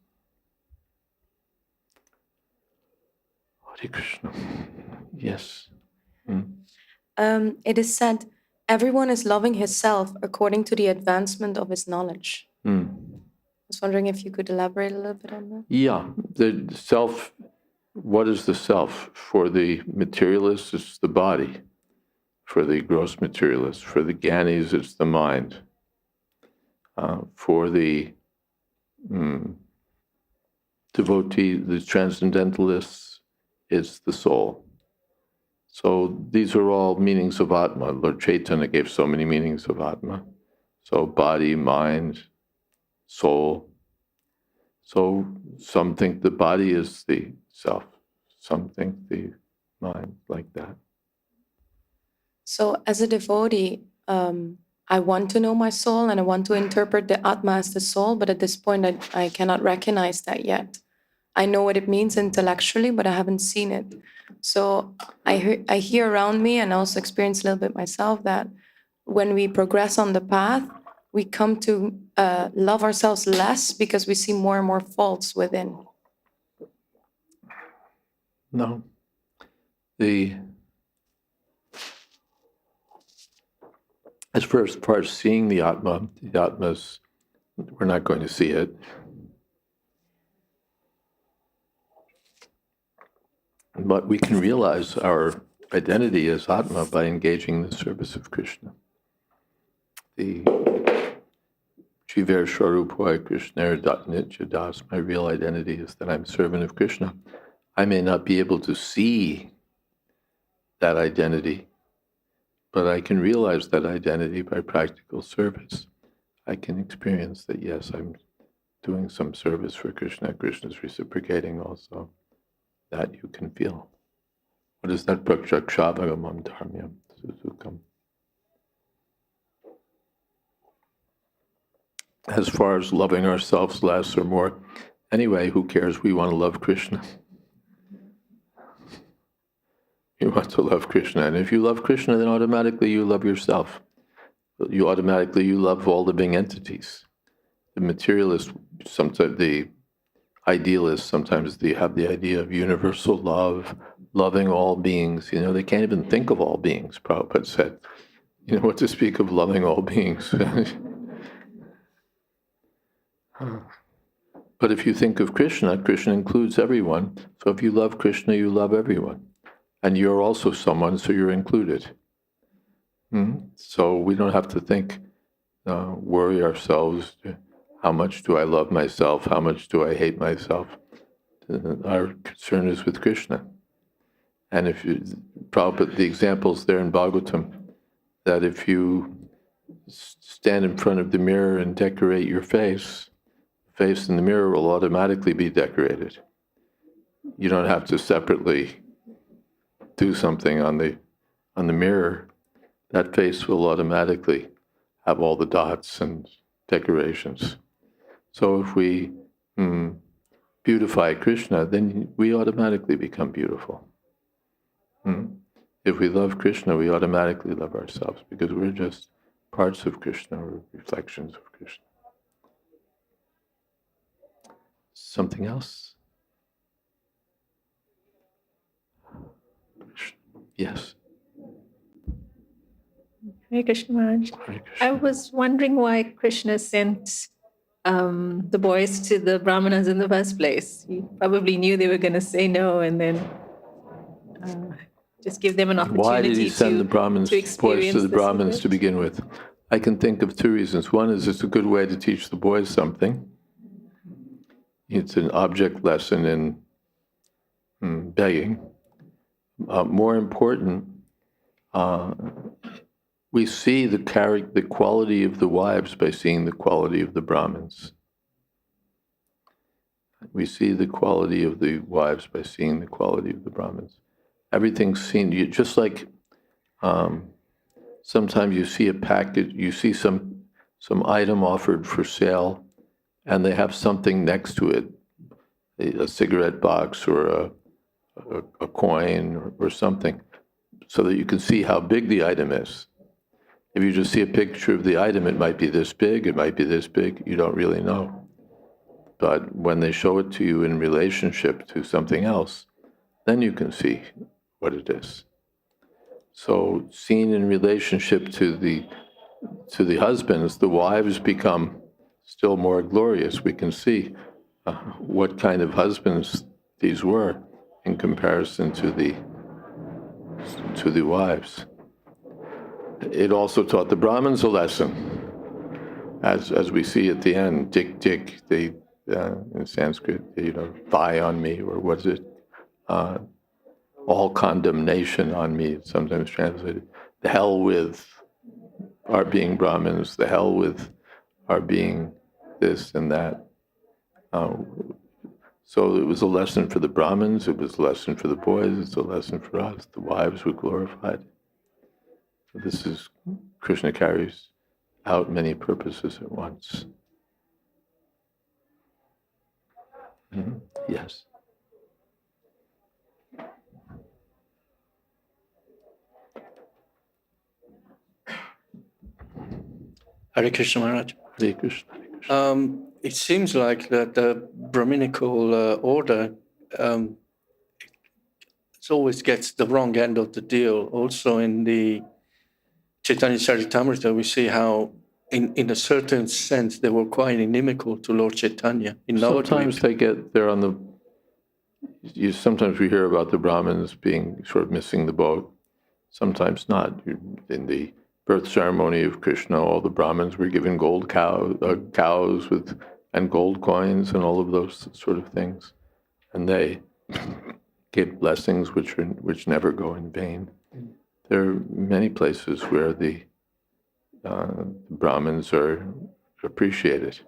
Hare Krishna. Yes. It is said, everyone is loving himself according to the advancement of his knowledge. I was wondering if you could elaborate a little bit on that. Yeah, the self, what is the self? For the materialists, it's the body. For the gross materialists, for the Gyanis, it's the mind. For the devotee, the transcendentalists, it's the soul. So these are all meanings of Atma. Lord Chaitanya gave so many meanings of Atma. So body, mind, soul. So some think the body is the self. Some think the mind, like that. So as a devotee, I want to know my soul and I want to interpret the Atma as the soul, but at this point I cannot recognize that yet. I know what it means intellectually, but I haven't seen it. So I hear around me, and also experience a little bit myself, that when we progress on the path, we come to love ourselves less because we see more and more faults within. No. As far as seeing the Atma's, we're not going to see it. But we can realize our identity as Atma by engaging in the service of Krishna. the Jiver Swarupoy Krishna Nitya Das, my real identity is that I'm a servant of Krishna. I may not be able to see that identity, but I can realize that identity by practical service. I can experience that, yes, I'm doing some service for Krishna. Krishna is reciprocating also. That you can feel. What is that? Prakshakshavagamam dharmyam suzukam. As far as loving ourselves less or more, anyway, who cares? We want to love Krishna. You want to love Krishna. And if you love Krishna, then automatically you love yourself. You love all living entities. The materialist, sometimes the idealists, sometimes they have the idea of universal love, loving all beings. They can't even think of all beings, Prabhupada said. What to speak of loving all beings. But if you think of Krishna, Krishna includes everyone. So if you love Krishna, you love everyone. And you're also someone, so you're included. So we don't have to think, worry ourselves, how much do I love myself? How much do I hate myself? Our concern is with Krishna. And if you, Prabhupada, the examples there in Bhagavatam, that if you stand in front of the mirror and decorate your face in the mirror will automatically be decorated. You don't have to separately do something on the mirror. That face will automatically have all the dots and decorations. So if we beautify Krishna, then we automatically become beautiful. If we love Krishna, we automatically love ourselves because we're just parts of Krishna or reflections of Krishna. Something else? Yes. Hare Krishna Maharaj. Hare Krishna. I was wondering why Krishna sent the boys to the Brāhmaṇas in the first place. He probably knew they were going to say no, and then just give them an opportunity. Why did he send the Brahmins, boys to the Brahmins to begin with? I can think of two reasons. One is it's a good way to teach the boys something. It's an object lesson in begging. More important, we see the quality of the wives by seeing the quality of the Brahmins. We see the quality of the wives by seeing the quality of the Brahmins. Everything's seen. Just like sometimes you see a package, you see some item offered for sale, and they have something next to it, a cigarette box or a coin or something, so that you can see how big the item is. If you just see a picture of the item, it might be this big, it might be this big, you don't really know. But when they show it to you in relationship to something else, then you can see what it is. So seen in relationship to the husbands, the wives become still more glorious. We can see what kind of husbands these were in comparison to the wives. It also taught the Brahmins a lesson, as we see at the end. Dik dik, they in Sanskrit, fie on me, or what is it? All condemnation on me. It's sometimes translated. The hell with our being Brahmins. The hell with our being this and that. So it was a lesson for the Brahmins, it was a lesson for the boys, it's a lesson for us. The wives were glorified. So this is, Krishna carries out many purposes at once. Yes. Hare Krishna Maharaj. Hare Krishna. Hare Krishna. It seems like that the Brahminical order it always gets the wrong end of the deal. Also in the Chaitanya Charitamrita, we see how in a certain sense they were quite inimical to Lord Chaitanya. Sometimes they're on the, sometimes we hear about the Brahmins being sort of missing the boat, sometimes not. In the birth ceremony of Krishna, all the Brahmins were given gold cows and gold coins and all of those sort of things, and they gave blessings which never go in vain. There are many places where the Brahmins are appreciated,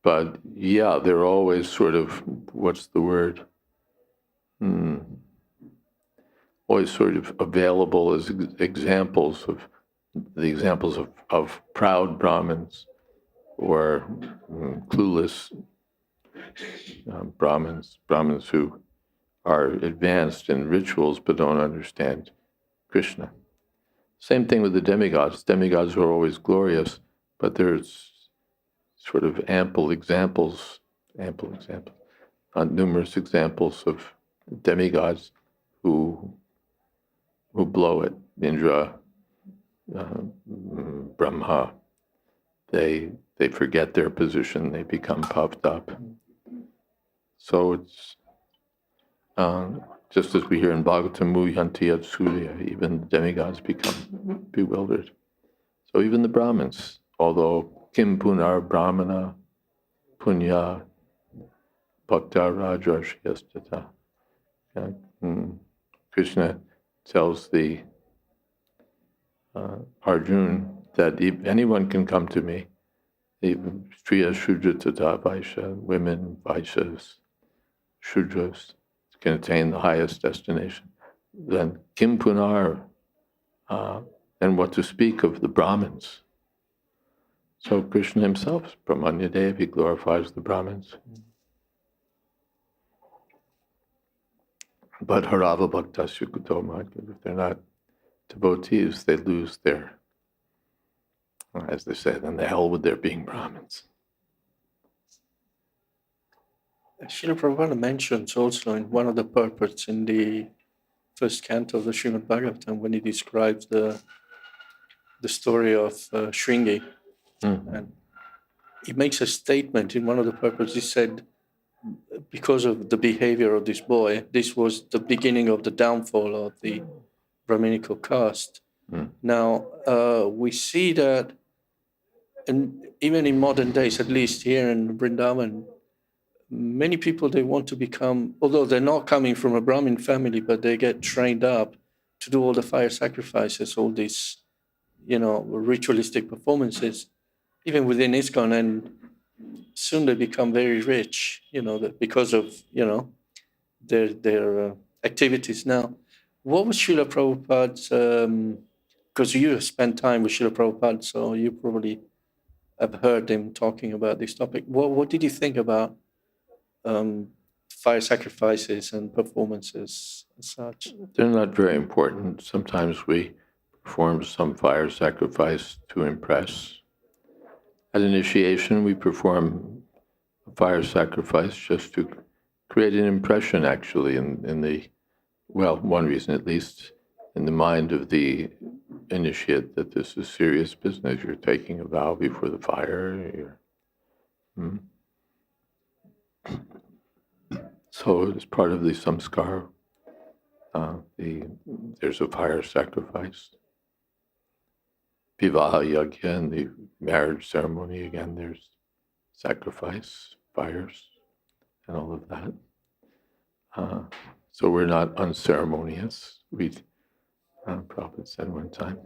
but yeah, they're always sort of, what's the word? Always sort of available as examples of proud Brahmins or clueless Brahmins who are advanced in rituals but don't understand Krishna. Same thing with the demigods. Demigods are always glorious, but there's sort of numerous examples of demigods who blow it. Indra, Brahma, they forget their position, they become puffed up. So it's just as we hear in Bhagavatam, Muhyanti Surya, even the demigods become bewildered. So even the Brahmins, although Kim Punar Brahmana Punya Bhakta Rajarshiyastata, Krishna tells the Arjun that anyone can come to me, even Striya Shudra Tata Vaishya, women, Vaishyas, Shudras, can attain the highest destination. Then Kim Punar, and what to speak of the Brahmins. So Krishna himself, Brahmanya Dev, he glorifies the Brahmins. But Harava Bhakta Sukutoma, if they're not devotees, they lose their, as they say, then the hell with their being Brahmins. Srila Prabhupada mentions also in one of the purports in the first canto of the Srimad Bhagavatam when he describes the story of Shringi. And he makes a statement in one of the purports. He said, because of the behavior of this boy, this was the beginning of the downfall of the Brahminical caste. Now, we see that, and even in modern days, at least here in Vrindavan, many people, they want to become, although they're not coming from a Brahmin family, but they get trained up to do all the fire sacrifices, all these, ritualistic performances, even within ISKCON, and soon they become very rich, because of, their activities. Now, what was Srila Prabhupada's, because you have spent time with Srila Prabhupada, so you probably have heard him talking about this topic. What did you think about fire sacrifices and performances and such? They're not very important. Sometimes we perform some fire sacrifice to impress. At initiation, we perform a fire sacrifice just to create an impression, actually, in the, well, one reason at least, in the mind of the initiate that this is serious business. You're taking a vow before the fire. So as part of the samskar, there's a fire sacrifice. Vivaha yagya, in the marriage ceremony, again, there's sacrifice, fires, and all of that. So we're not unceremonious. Prabhupada said one time.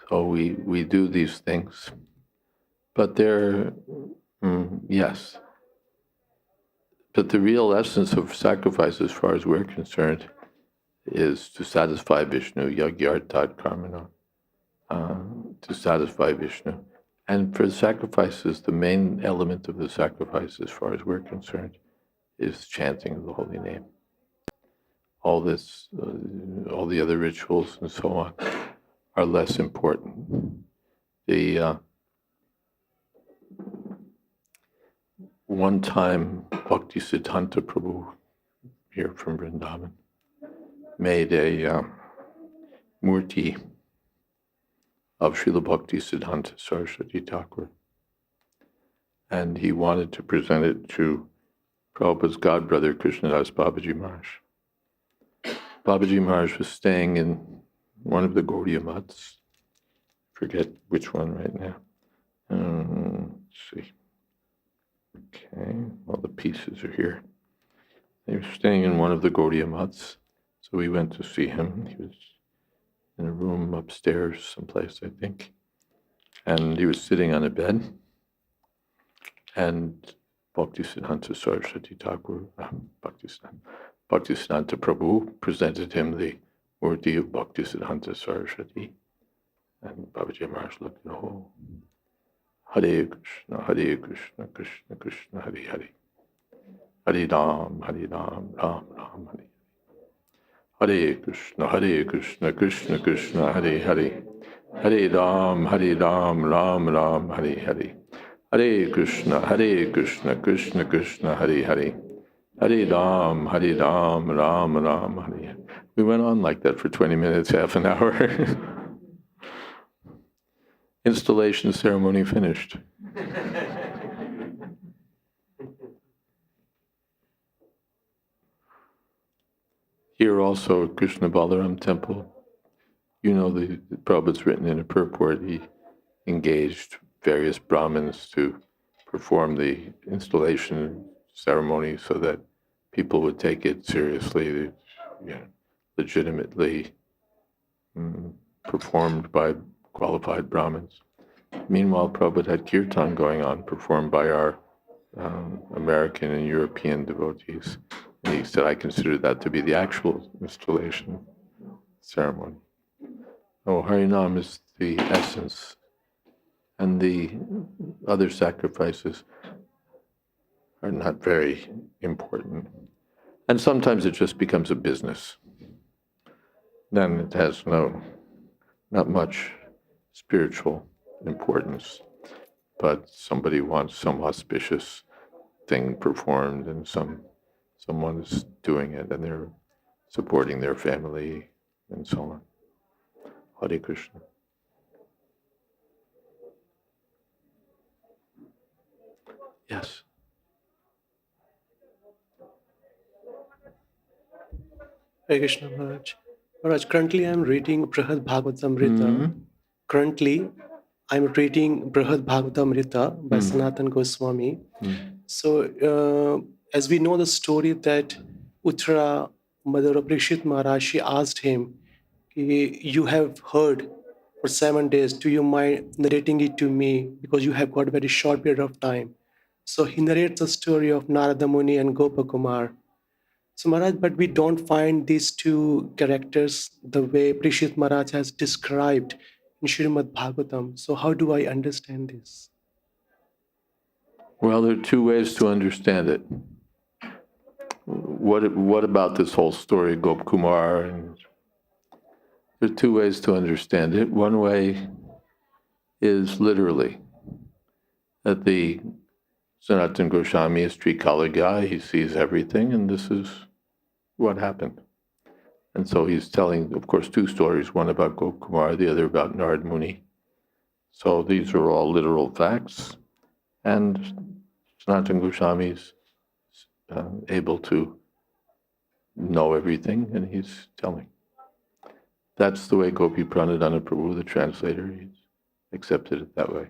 So we do these things, but they're, yes. But the real essence of sacrifice, as far as we're concerned, is to satisfy Vishnu, yagyartat karmana, to satisfy Vishnu. And for the sacrifices, the main element of the sacrifice, as far as we're concerned, is chanting of the holy name. All this, all the other rituals and so on are less important. The one time Bhakti Siddhanta Prabhu, here from Vrindavan, made a murti of Srila Bhakti Siddhanta Saraswati Thakur. And he wanted to present it to Prabhupada's godbrother, Krishnadas Babaji Maharaj. Babaji Maharaj was staying in one of the Gaudiya Mats, forget which one right now. Let's see. Okay, all the pieces are here. They were staying in one of the Gaudiya Mats, so we went to see him. He was in a room upstairs someplace, I think. And he was sitting on a bed, and Bhaktisiddhanta Saraswati Thakur, Bhaktisiddhanta Prabhu presented him the Murti of Bhaktisiddhanta Saraswati. And Babaji Maharaj looked at, oh, Hare Krishna, Krishna Krishna, Hare Hare. Hare Ram, Ram Ram, Hare. Hare Krishna, Krishna Krishna, Hare Hare. Hare Ram, Ram Ram, Hare Hare. Hare Krishna, Krishna Krishna, Hare Hare. Hare Ram, Ram Ram, Hare Hare. We went on like that for 20 minutes, half an hour. Installation ceremony finished. Here also, Krishna Balaram Temple, you know, the Prabhupada's written in a purport, he engaged various Brahmins to perform the installation ceremony so that people would take it seriously, legitimately performed by qualified Brahmins. Meanwhile, Prabhupada had kirtan going on, performed by our American and European devotees. And he said, I consider that to be the actual installation ceremony. Oh, Harinam is the essence, and the other sacrifices are not very important. And sometimes it just becomes a business. Then it has not much spiritual importance, but somebody wants some auspicious thing performed and someone is doing it and they're supporting their family and so on. Hare Krishna. Yes. Hare Krishna Maharaj. Maharaj, currently I'm reading Brihad Bhagavatamrita. Currently, I'm reading Brihad Bhagavatamrita by Sanatan Goswami. So, as we know the story that Uttara, mother of Parikshit Maharaj, she asked him, you have heard for 7 days, do you mind narrating it to me? Because you have got a very short period of time. So he narrates the story of Narada Muni and Gopakumar. So Maharaj, but we don't find these two characters the way Parikshit Maharaj has described in Srimad Bhagavatam. So how do I understand this? Well, there are two ways to understand it. What about this whole story, Gopkumar? And there are two ways to understand it. One way is literally that the Sanatana Goswami is Trikala, he sees everything, and this is what happened. And so he's telling, of course, two stories, one about Gopkumar, the other about Narad Muni. So these are all literal facts, and Sanatana Goswami is able to know everything, and he's telling. That's the way Gopi Pranadhana Prabhu, the translator, he's accepted it that way.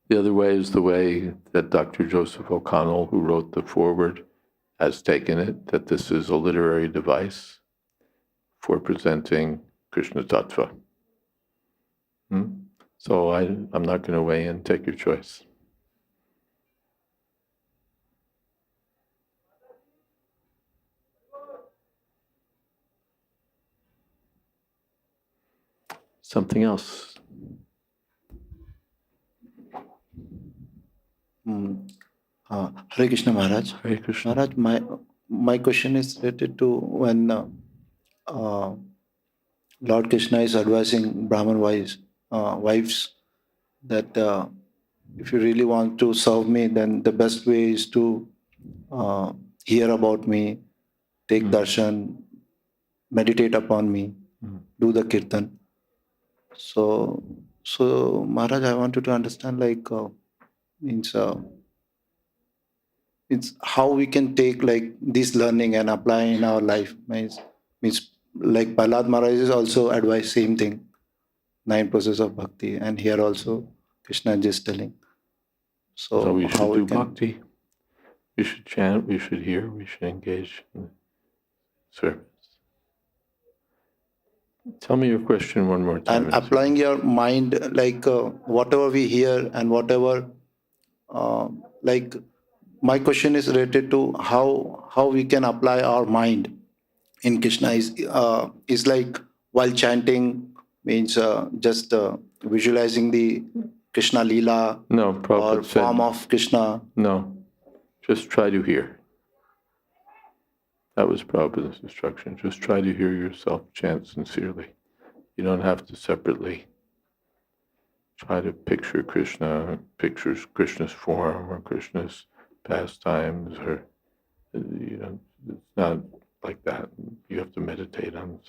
The other way is the way that Dr. Joseph O'Connell, who wrote the foreword, has taken it, that this is a literary device for presenting Krishna Tattva. So I'm not going to weigh in, take your choice. Something else. Hare Krishna Maharaj. Hare Krishna. Maharaj, my question is related to when Lord Krishna is advising Brahman wives that if you really want to serve me, then the best way is to hear about me, take darshan, meditate upon me, do the kirtan. So Maharaj, I wanted to understand, means how we can take this learning and apply in our life. Means like Prahlad Maharaj is also advised same thing, nine process of bhakti, and here also Krishna is just telling. So we should how do we can, bhakti. We should chant, we should hear, we should engage in the service. Tell me your question one more time. and applying your mind, like whatever we hear and whatever, like my question is related to how we can apply our mind in Krishna is like while chanting means just visualizing the Krishna Leela No, or Prabhupada form said, of Krishna. no, just try to hear. That was Prabhupada's instruction. Just try to hear yourself chant sincerely. You don't have to separately try to picture Krishna, pictures Krishna's form or Krishna's pastimes, or it's not like that. You have to meditate on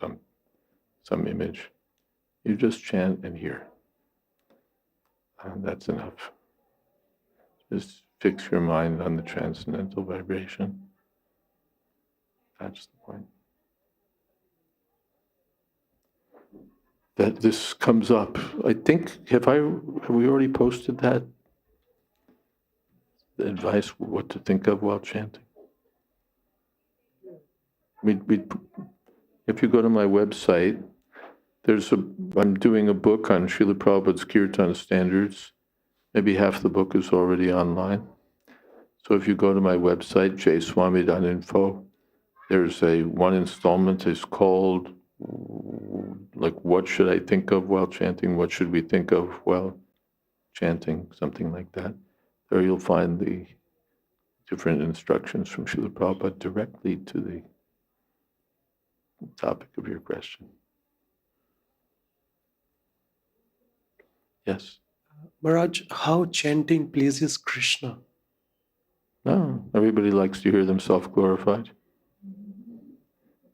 some image. You just chant and hear. And that's enough. Just fix your mind on the transcendental vibration. That's the point. That this comes up. I think, have we already posted that? The advice what to think of while chanting? If you go to my website, I'm doing a book on Srila Prabhupada's Kirtan standards. Maybe half the book is already online. So if you go to my website, jswami.info, there's one installment is called, like, what should I think of while chanting? What should we think of while chanting? Something like that. There you'll find the different instructions from Srila Prabhupada directly to the topic of your question. Yes? Maharaj, how chanting pleases Krishna? No, everybody likes to hear themselves glorified.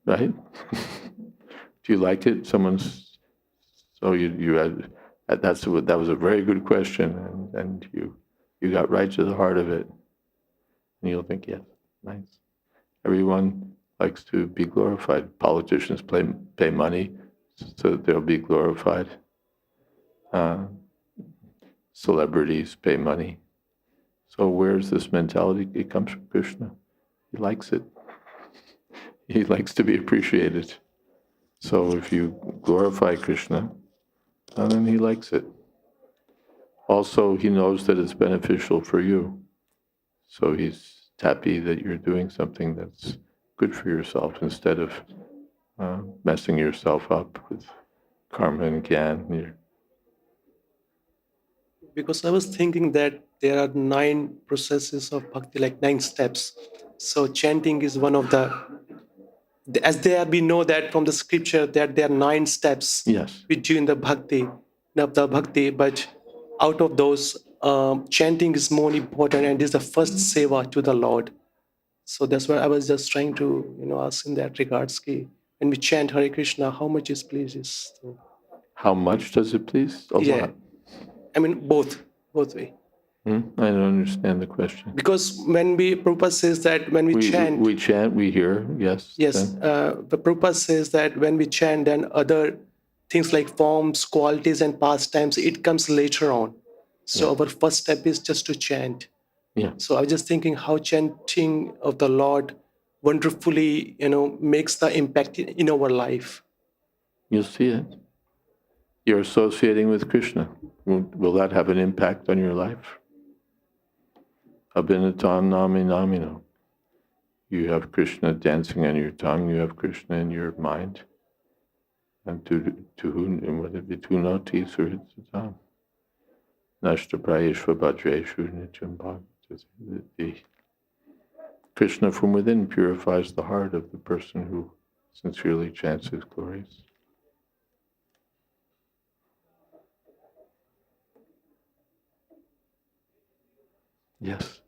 Right? Do you like it? So you had, that was a very good question, and you got right to the heart of it. And you'll think, yes, nice. Everyone likes to be glorified. Politicians pay money so that they'll be glorified. Celebrities pay money. So where's this mentality? It comes from Krishna. He likes it. He likes to be appreciated. So if you glorify Krishna, then he likes it. Also, he knows that it's beneficial for you. So he's happy that you're doing something that's good for yourself instead of messing yourself up with karma and gyan. Because I was thinking that there are 9 processes of bhakti, like 9 steps. So chanting is one of as we know that from the scripture that there are 9 steps Yes. which do in the bhakti, but out of those, chanting is more important, and is the first seva to the Lord. So that's why I was just trying to ask in that regards, ki, when we chant Hare Krishna, how much it pleases. So, How much does it please? A yeah, lot. I mean both way. I don't understand the question. Because when Prabhupada says that when we chant, we chant, we hear, yes. yes, then- the Prabhupada says that when we chant, then other things like forms, qualities, and pastimes, it comes later on. So our first step is just to chant. Yeah. So I was just thinking how chanting of the Lord wonderfully, makes the impact in our life. You'll see it. You're associating with Krishna. Will that have an impact on your life? Abhinatam nami namino. You have Krishna dancing on your tongue, you have Krishna in your mind. And to whom, whether it be tunoti surhitatam. Nashta prayeshva bhadreshu nityam bhakti. Krishna from within purifies the heart of the person who sincerely chants his glories. Yes.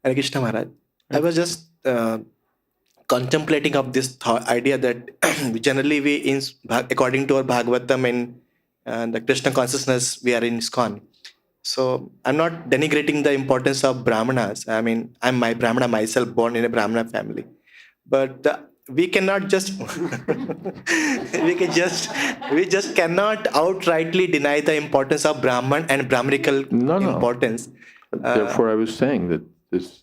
Hare Krishna Maharaj. I was just contemplating of this idea that generally according to our Bhagavatam and the Krishna consciousness, we are in ISKCON. So I'm not denigrating the importance of Brahmanas. I mean, I'm my Brahmana myself, born in a Brahmana family. But the we cannot just we just cannot outrightly deny the importance of Brahman and Brahmanical No. importance. Therefore, I was saying that it's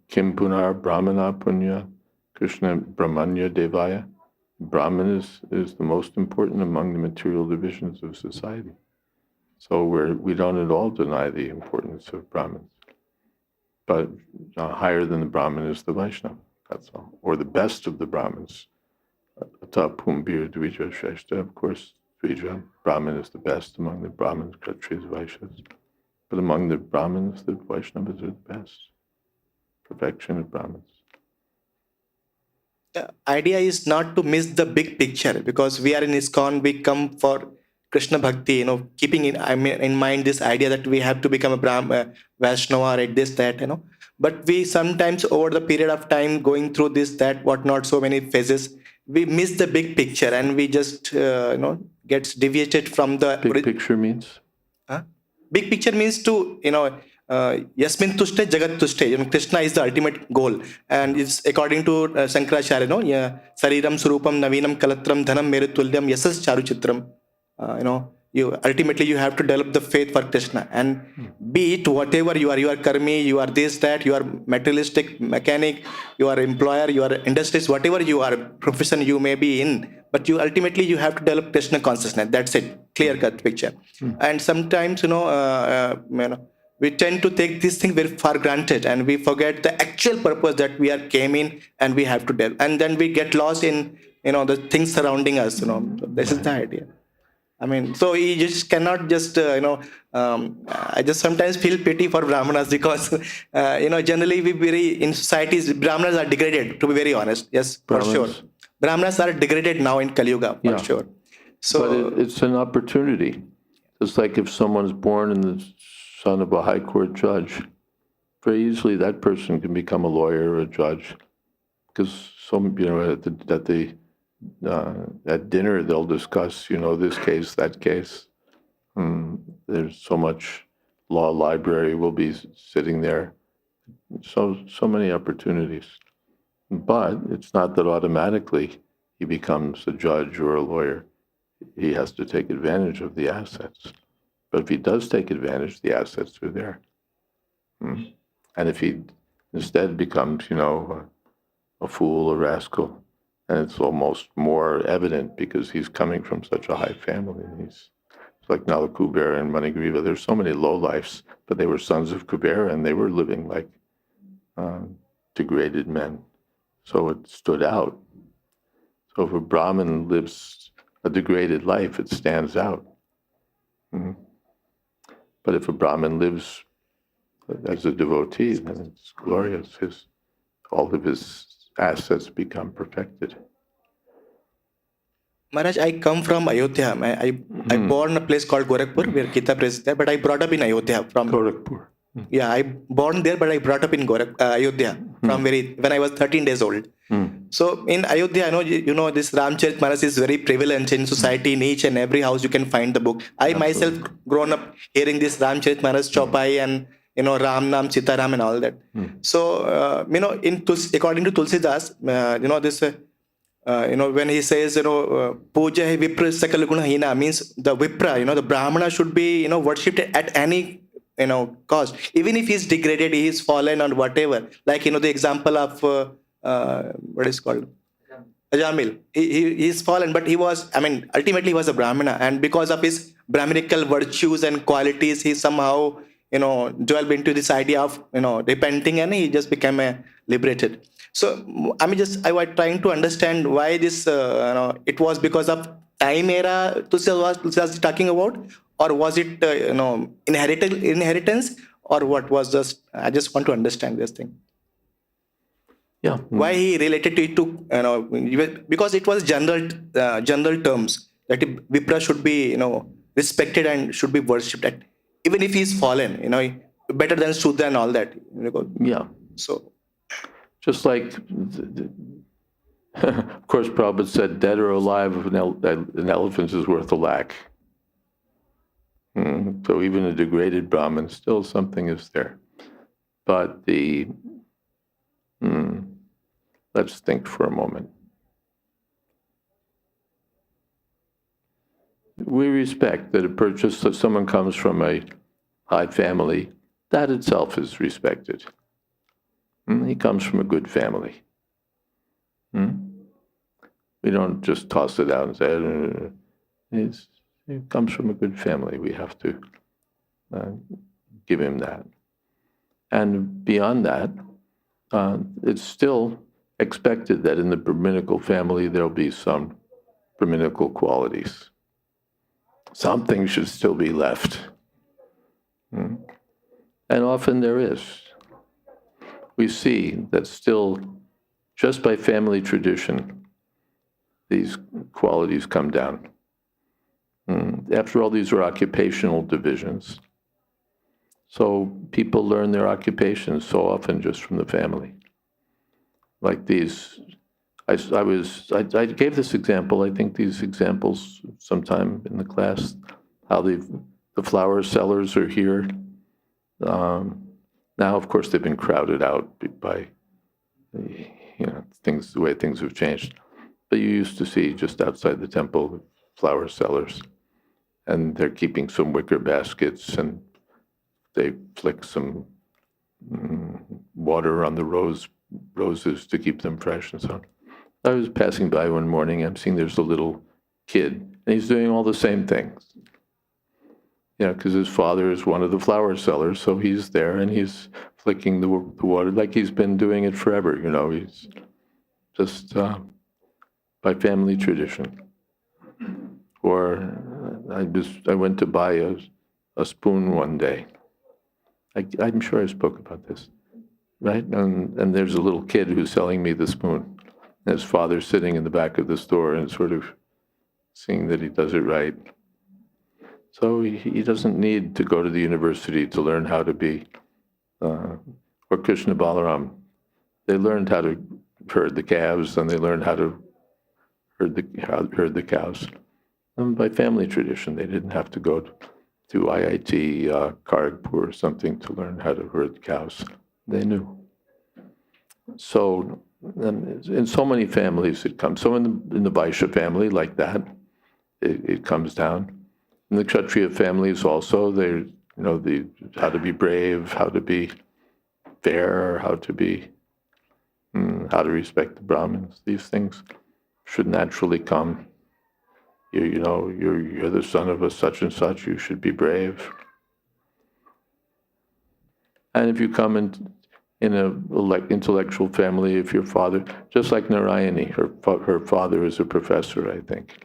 Kim Punar Brahmana Punya Krishna Brahmanya Devaya. Brahman is the most important among the material divisions of society. So we don't at all deny the importance of Brahmins. But higher than the Brahmin is the Vaishnava, that's all. Or the best of the Brahmins. Ata Pumbir Dvija Shrestha, of course, Dvija. Brahmin is the best among the Brahmins, Kshatriyas, Vaishyas. But among the Brahmins, the Vaishnavas are the best. Perfection of Brahmins. The idea is not to miss the big picture, because we are in ISKCON, we come for Krishna Bhakti, keeping in mind this idea that we have to become a Vaishnava or this, that, But we sometimes, over the period of time, going through this, that, whatnot, so many phases, we miss the big picture and we just, gets deviated from the... Big picture means? Huh? Big picture means to, Yasmin Tushte Jagat Tushte. Krishna is the ultimate goal. And it's according to Shankaracharya, Sariram Surupam Navinam Kalatram Dhanam Merutulyam Yasas Charu Chitram. You ultimately you have to develop the faith for Krishna, and be it whatever you are karmi, you are this, that, you are materialistic, mechanic, you are employer, you are industrialist, whatever you are, profession you may be in, but you ultimately you have to develop Krishna consciousness. That's it, clear cut picture. And sometimes we tend to take this thing very for granted, and we forget the actual purpose that we are came in, and we have to develop, and then we get lost in the things surrounding us. So this is the idea. I mean, so you just cannot just, I just sometimes feel pity for Brahmanas, because, generally in societies, Brahmanas are degraded, to be very honest. Yes, for sure. Brahmanas are degraded now in Kali Yuga, for sure. So, but it's an opportunity. It's like if someone's born in the son of a high court judge, very easily that person can become a lawyer or a judge, because at dinner they'll discuss, this case, that case. There's so much law library will be sitting there. So many opportunities. But it's not that automatically he becomes a judge or a lawyer. He has to take advantage of the assets. But if he does take advantage, the assets are there. And if he instead becomes, a fool, a rascal, and it's almost more evident because he's coming from such a high family. It's like Nala Kubera and Manigriva. There's so many lowlifes, but they were sons of Kubera, and they were living like degraded men. So it stood out. So if a Brahmin lives a degraded life, it stands out. But if a Brahmin lives as a devotee, then it's glorious. All of his assets become perfected. Maharaj, I come from Ayodhya. I born in a place called Gorakhpur, where Kitab is there, but I brought up in Ayodhya. Gorakhpur. Yeah, I born there, but I brought up in Ayodhya from when I was 13 days old. So in Ayodhya, this Ramcharitmanas is very prevalent in society. In each and every house, you can find the book. I myself grown up hearing this Ramcharitmanas Chaupai and Ram Nam Sitaram and all that. So according to Tulsidas, this. When he says, Puja hai Vipra Sakal Guna Hina, means the Vipra, the Brahmana should be, worshipped at any, cost. Even if he's degraded, he is fallen or whatever. Like, the example of, what is called? Ajamil. He is fallen, but ultimately he was a Brahmana. And because of his Brahminical virtues and qualities, he somehow, delved into this idea of, repenting, and he just became liberated. So, I was trying to understand why this, it was because of time era Tulsidas was talking about, or was it, inheritance, or what was just, I just want to understand this thing. Yeah. Why he related to it to, because it was general terms that Vipra should be, respected and should be worshipped at, even if he's fallen, better than Shudra and all that. Yeah. So. Just like, of course, Prabhupada said, dead or alive, an elephant is worth a lakh. So even a degraded Brahmin, still something is there. But Let's think for a moment. We respect that that someone comes from a high family, that itself is respected. He comes from a good family. We don't just toss it out and say, he comes from a good family. We have to give him that. And beyond that, it's still expected that in the Brahminical family, there'll be some Brahminical qualities. Something should still be left. And often there is. We see that still, just by family tradition, these qualities come down. After all, these are occupational divisions. So people learn their occupations so often just from the family. Like these, I gave this example, I think these examples sometime in the class, how the flower sellers are here. Now, of course, they've been crowded out by, the way things have changed. But you used to see just outside the temple flower sellers, and they're keeping some wicker baskets, and they flick some water on the roses to keep them fresh and so on. I was passing by one morning, I'm seeing there's a little kid, and he's doing all the same things. Because his father is one of the flower sellers, so he's there and he's flicking the water like he's been doing it forever. He's just by family tradition. Or I went to buy a spoon one day. I'm sure I spoke about this, right? And there's a little kid who's selling me the spoon. And his father's sitting in the back of the store and sort of seeing that he does it right. So he doesn't need to go to the university to learn how to be, or Krishna Balaram. They learned how to herd the calves, and they learned how to herd the cows. And by family tradition, they didn't have to go to IIT Kharagpur or something to learn how to herd the cows. They knew. So in so many families it comes. So in the Vaishya family, like that, it comes down. In the Kshatriya families also, how to be brave, how to be fair, how to respect the Brahmins. These things should naturally come. You're the son of a such and such, you should be brave. And if you come in a intellectual family, if your father, just like Narayani, her father is a professor, I think.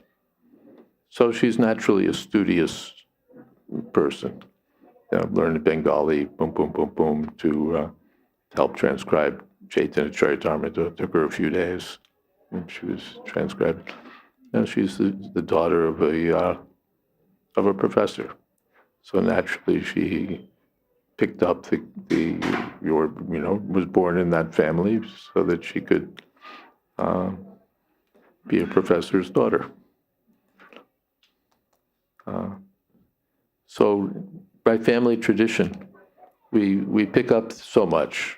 So she's naturally a studious person. Learned Bengali, boom, boom, boom, boom, to help transcribe Chaitanya Charitamrita. Took her a few days when she was transcribed. She's the daughter of a professor. So naturally she picked up was born in that family so that she could be a professor's daughter. So by family tradition, we pick up so much.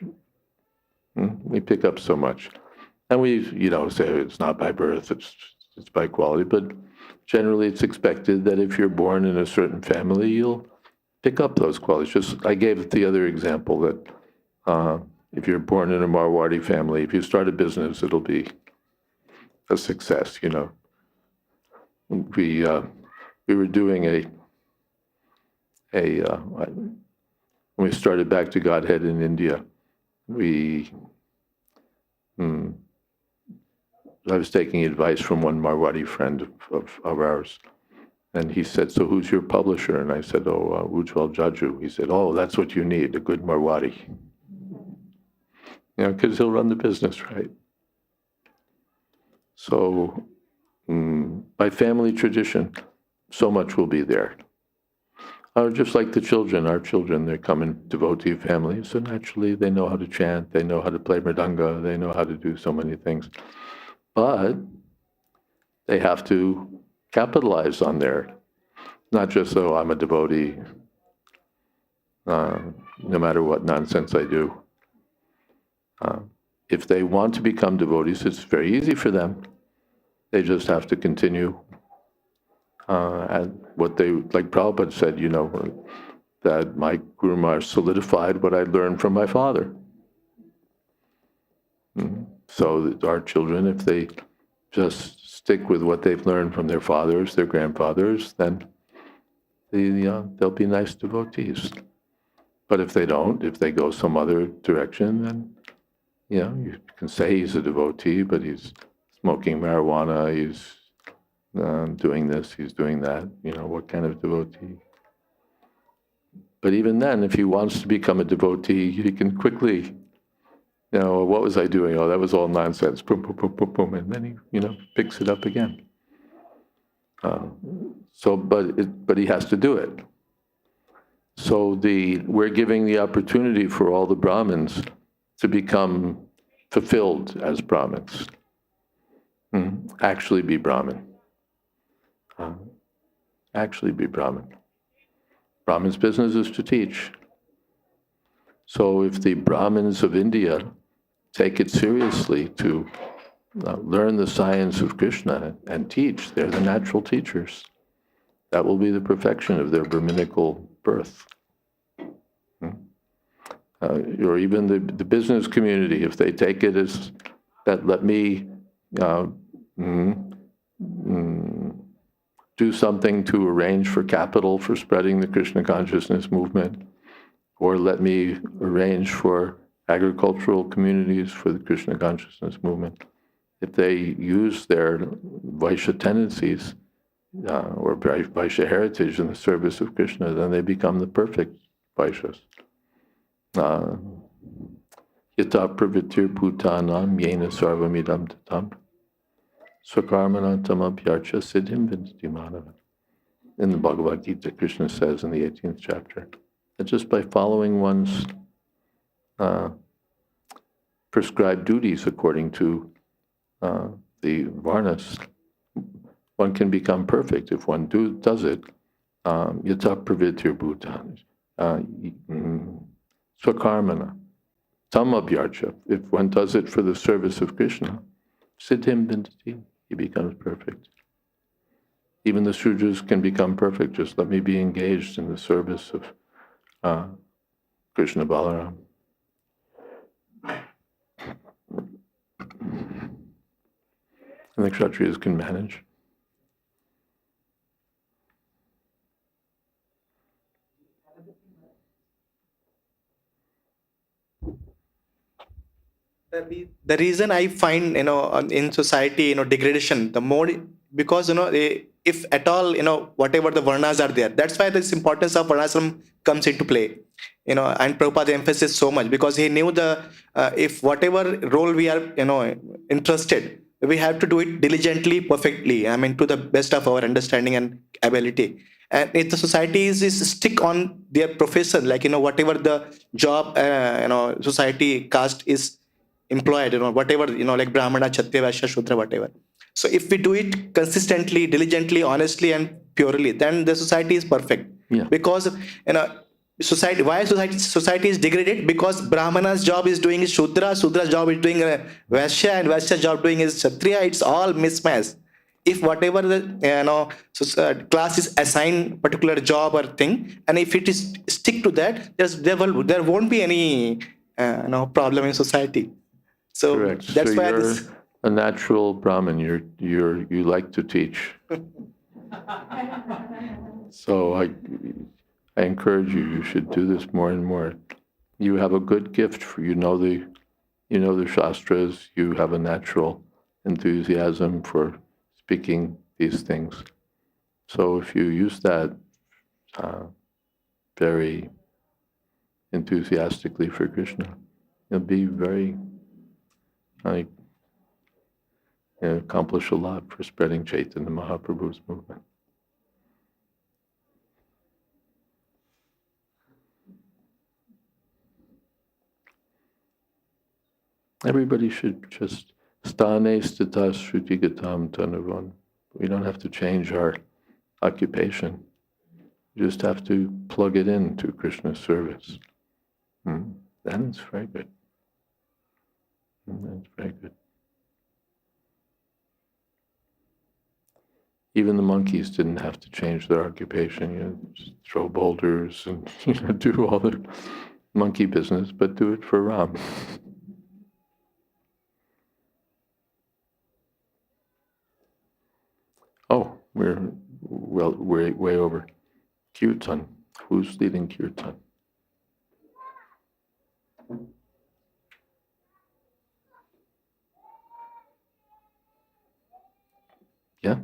We pick up so much. And we, say it's not by birth, it's by quality, but generally it's expected that if you're born in a certain family, you'll pick up those qualities. I gave the other example that if you're born in a Marwadi family, if you start a business, it'll be a success, We were doing when we started Back to Godhead in India, I was taking advice from one Marwadi friend of ours, and he said, "So who's your publisher?" And I said, Ujjwal Jaju. He said, "Oh, that's what you need, a good Marwadi." Because he'll run the business, right? So by family tradition, so much will be there. Just like our children, they come in devotee families, so naturally they know how to chant, they know how to play mridanga, they know how to do so many things. But they have to capitalize on not just, I'm a devotee, no matter what nonsense I do. if they want to become devotees, it's very easy for them. They just have to continue and what they, like Prabhupada said, that my Guru Maharaj solidified what I learned from my father. So that our children, if they just stick with what they've learned from their fathers, their grandfathers, then they'll be nice devotees. But if they don't, if they go some other direction, then you can say he's a devotee, but he's smoking marijuana, he's doing this, he's doing that. What kind of devotee? But even then, if he wants to become a devotee, he can quickly, what was I doing? Oh, that was all nonsense. Boom, boom, boom, boom, boom, and then he, picks it up again. But he has to do it. So we're giving the opportunity for all the Brahmins to become fulfilled as Brahmins. Actually be Brahmin. Actually be Brahmin. Brahmin's business is to teach. So if the Brahmins of India take it seriously to learn the science of Krishna and teach, they're the natural teachers. That will be the perfection of their Brahminical birth. Or even the business community, if they take it as that, let me do something to arrange for capital for spreading the Krishna consciousness movement, or let me arrange for agricultural communities for the Krishna consciousness movement. If they use their Vaishya tendencies or Vaishya heritage in the service of Krishna, then they become the perfect Vaishyas. Yata pravitir bhutanam yena sarvamidam tatam swakarmana tamabhyarcha siddhim vindati manava. In the Bhagavad Gita, Krishna says in the 18th chapter that just by following one's prescribed duties according to the Varnas, one can become perfect if one does it. Yata pravitir bhutan swakarmana tamabhyarcha. If one does it for the service of Krishna, siddhim vindati, he becomes perfect. Even the Sudras can become perfect. Just let me be engaged in the service of Krishna Balaram. And the Kshatriyas can manage. The reason I find in society degradation, the more, because if at all whatever the varnas are there, that's why this importance of varnashram comes into play. And Prabhupada emphasizes so much, because he knew if whatever role we are interested, we have to do it diligently, perfectly, I mean to the best of our understanding and ability. And if the society is stick on their profession, like whatever the job society caste is employed, whatever, like Brahmana, Kshatriya, Vaishya, Shudra, whatever. So if we do it consistently, diligently, honestly, and purely, then the society is perfect. Yeah. Because society, why society is degraded? Because Brahmana's job is doing is Shudra, Shudra's job is doing Vaishya, and Vaishya's job doing is Kshatriya. It's all mismatched. If whatever the class is assigned particular job or thing, and if it is stick to that, there won't be any problem in society. So Correct. that's so why you're a natural Brahmin. You like to teach. So I encourage you. You should do this more and more. You have a good gift for the Shastras. You have a natural enthusiasm for speaking these things. So if you use that very enthusiastically for Krishna, you'll be very accomplish a lot for spreading Chaitanya Mahaprabhu's movement. Everybody should just stane stita shrutigatam tanuvan. We don't have to change our occupation. We just have to plug it into Krishna's service. Then it's very good. That's very good. Even the monkeys didn't have to change their occupation, just throw boulders and do all the monkey business, but do it for Ram. Oh, we're way over. Kirtan. Who's leading Kirtan? Yeah?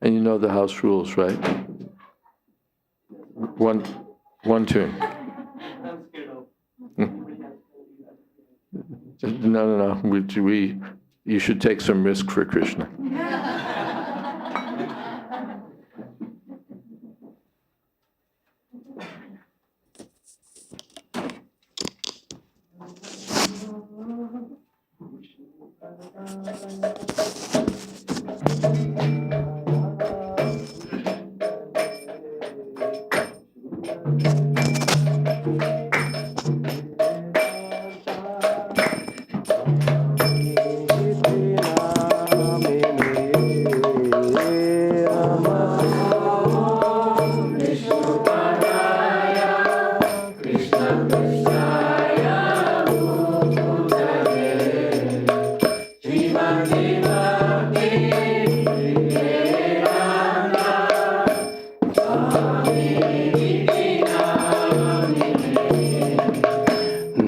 And you know the house rules, right? One tune. No. You should take some risk for Krishna.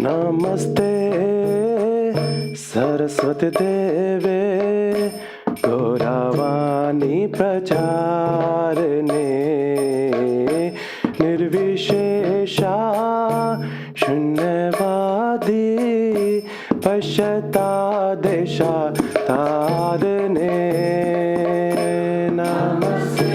Namaste Saraswati Deve Gauravani Pracharane Nirvishesha Shunyavadi Pashyata Desha Tadane Namaste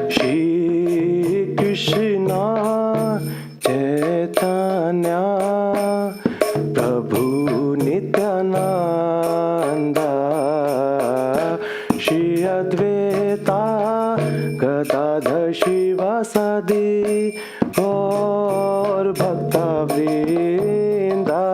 Shri Krishna Chaitanya Prabhu Nityananda Shri Advaita Gadadhar Shivasadi Gaur Bhakta Vrinda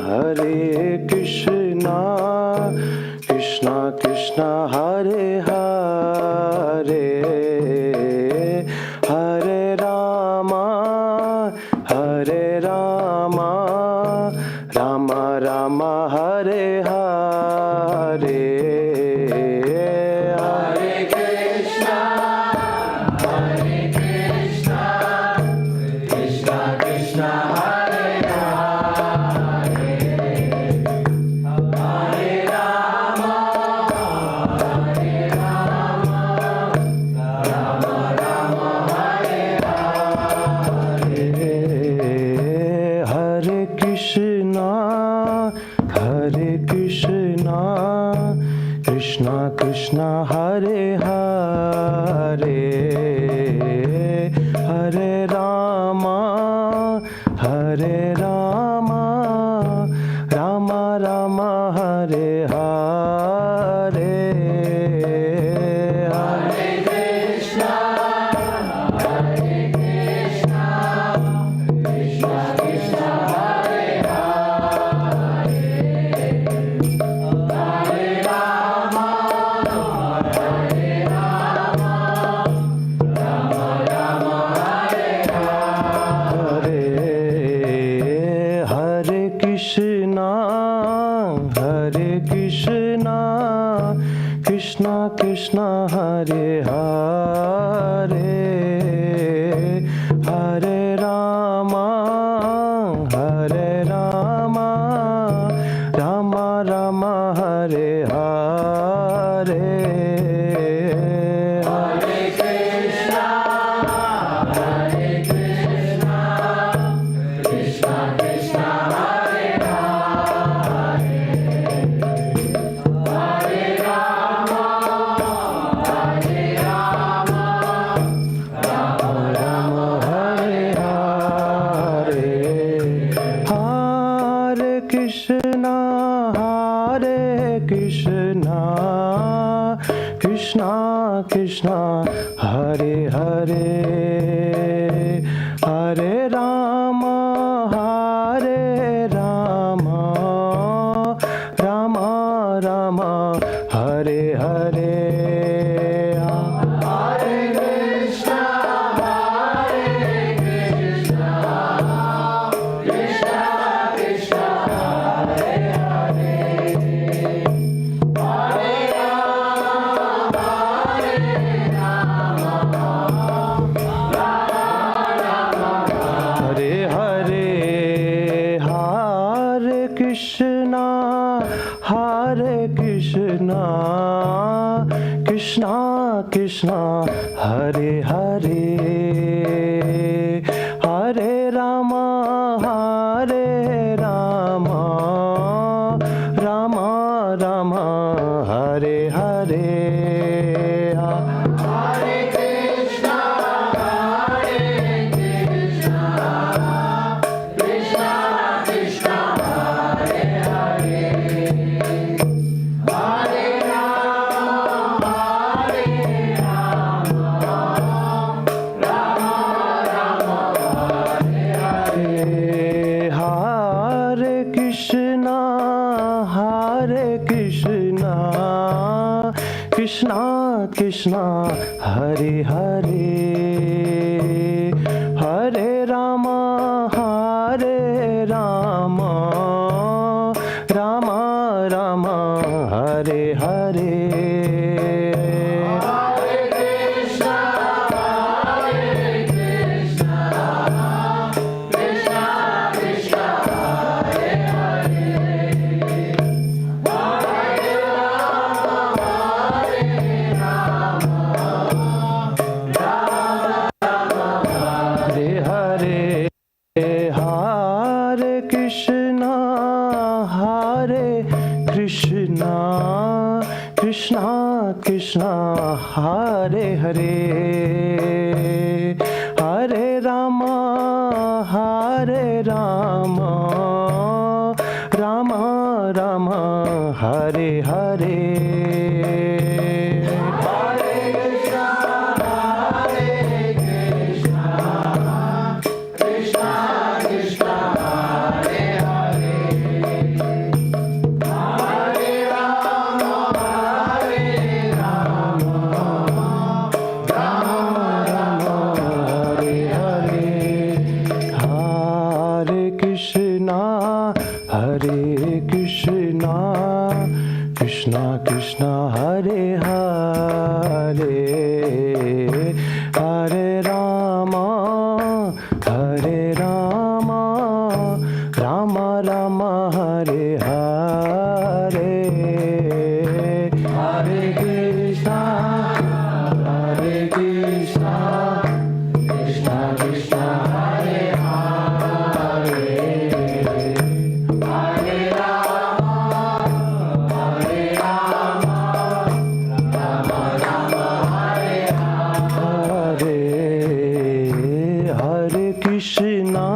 Hare Krishna, Krishna Krishna, Hare Hare, Hare Rama, Rama Rama, Hare Hare. Hare Krishna, Krishna Krishna, Hare Hare, Hare Rama, Rama Rama, Hare Hare. Hare Krishna, Krishna Krishna, Hare Hare, Hare Rama, Rama Rama, Hare Hare. Hare Krishna, Krishna Krishna, Hare Hare, Hare Rama, Rama Rama, Hare Hare. Hare Krishna, Krishna Krishna Krishna Hare Hare, Hare Rama Hare Rama, Rama Rama Hare Hare. Hare Krishna, Hare Krishna, Krishna Krishna Hare Hare, Hare Rama, Hare Rama, Rama Rama Hare Hare, Hare Krishna, Hare Krishna, Krishna Krishna, Hare Hare, Hare Rama, Hare Rama, Rama Rama, Hare Hare. Hare Krishna, Hare Krishna, Krishna Krishna Hare Hare, Hare Rama, Hare Rama, Rama Rama Hare Hare, Hare Krishna, Hare Krishna, Krishna Krishna, Hare Hare, Hare Rama, Hare Rama, Rama Rama, Hare Hare. Hare Krishna, Hare Krishna, Krishna Krishna Hare Hare, Hare Rama, Hare Rama, Rama Rama Hare Hare. Hare Krishna, Hare Krishna, Krishna Krishna, Hare Hare, Hare Rama, Hare Rama, Rama Rama, Hare Hare. Hare Krishna, Hare Krishna, Krishna Krishna Hare Hare, Hare Rama, Hare Rama, Rama Rama Hare Hare, Hare Krishna, Hare Krishna, Krishna Krishna, Hare Hare, Hare Rama, Hare Rama, Rama Rama, Hare Hare. Hare Krishna, Hare Krishna, Krishna Krishna Hare Hare, Hare Rama, Hare Rama, Rama Rama Hare Hare. Hare Krishna, Hare Krishna, Krishna Krishna, Hare Hare, Hare Rama, Hare Rama, Rama Rama, Hare Hare. Hare Krishna, Hare Krishna, Krishna Krishna Hare Hare, Hare Rama, Hare Rama, Rama Rama Hare Hare. Hare Krishna,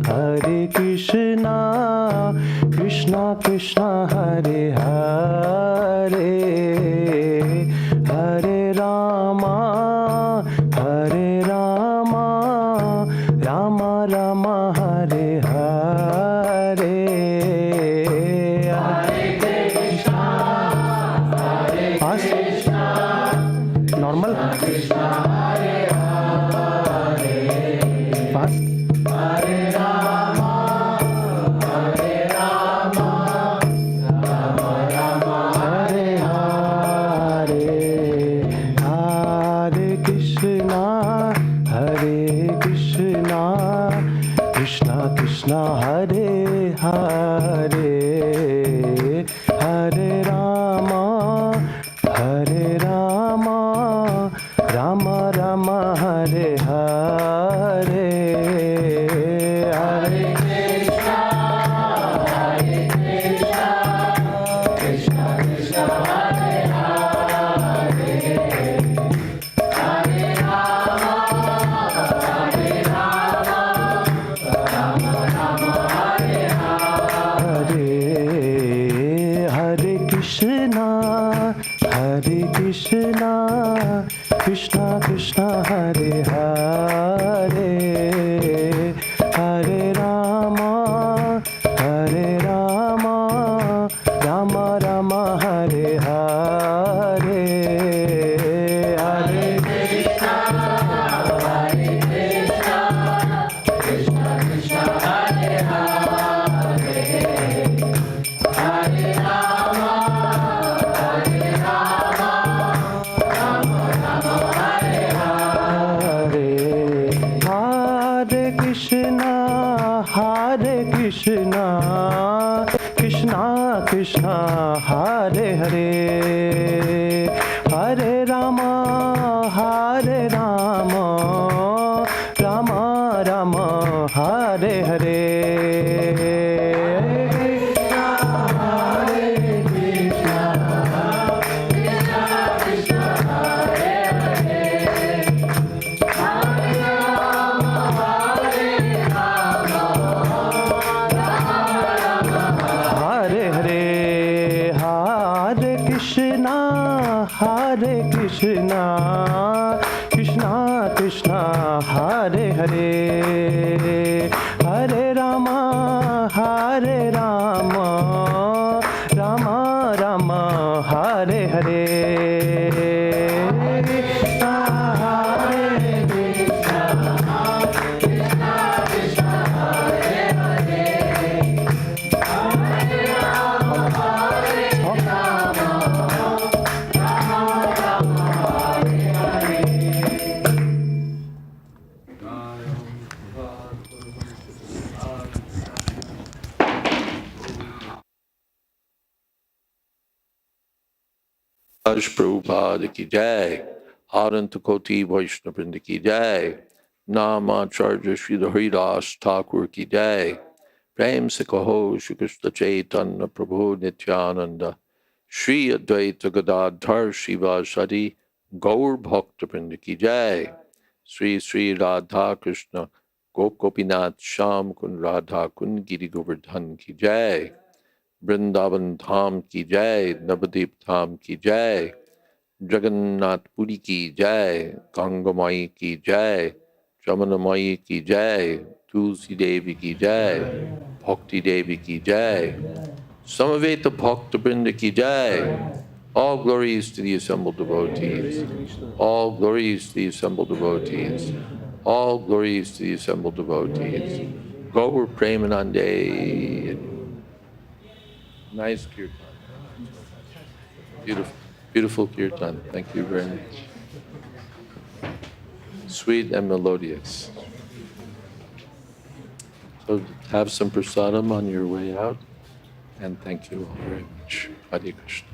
Hare Krishna, Krishna Krishna, Hare Hare, Hare Rama, Hare Rama, Rama Rama, Hare Hare. Hare Krishna, Hare Krishna, Normal? Krishna Hare Hare, Fast? Hare Rama, Hare Rama, Rama Rama Hare Hare. Hare Hare Rama Rama Rama Hare Hare Hare Hare Krishna Krishna Krishna Hare Hare Hare Rama Rama Rama Hare Hare Hare Krishna Krishna Hare Hare Hare Rama Rama Rama Hare Hare Krishna Krishna Hare Hare Hare Rama Rama Rama Hare Hare Raj Prabhupada ki jai, Adanta Koti Vaishnava Vrinda ki jai, Namacharya Sri Haridas Thakur ki jai, Prem se kaho Shri Krishna Chaitanya Prabhu Nityananda, Shri Advaita Gadadhar Shiva Sadi, Gaur Bhakta Vrinda ki jai, Sri Sri Radha Krishna Gop Gopinath Sham Kun Radha Kun Giri Govardhan ki jai, Vrindavan Dham ki jai, Navadip Dham ki jai, Jagannath Puri ki jai, Gangamai ki jai, Jamunamai ki jai, Tulsi Devi ki jai, Bhakti Devi ki jai, Samaveta Bhakta Vrinda ki jai. All glories to the assembled devotees. All glories to the assembled devotees. All glories to the assembled devotees. Gaur Premanande. Nice kirtan. Beautiful, beautiful kirtan. Thank you very much. Sweet and melodious. So have some prasadam on your way out. And thank you all very much. Hare Krishna.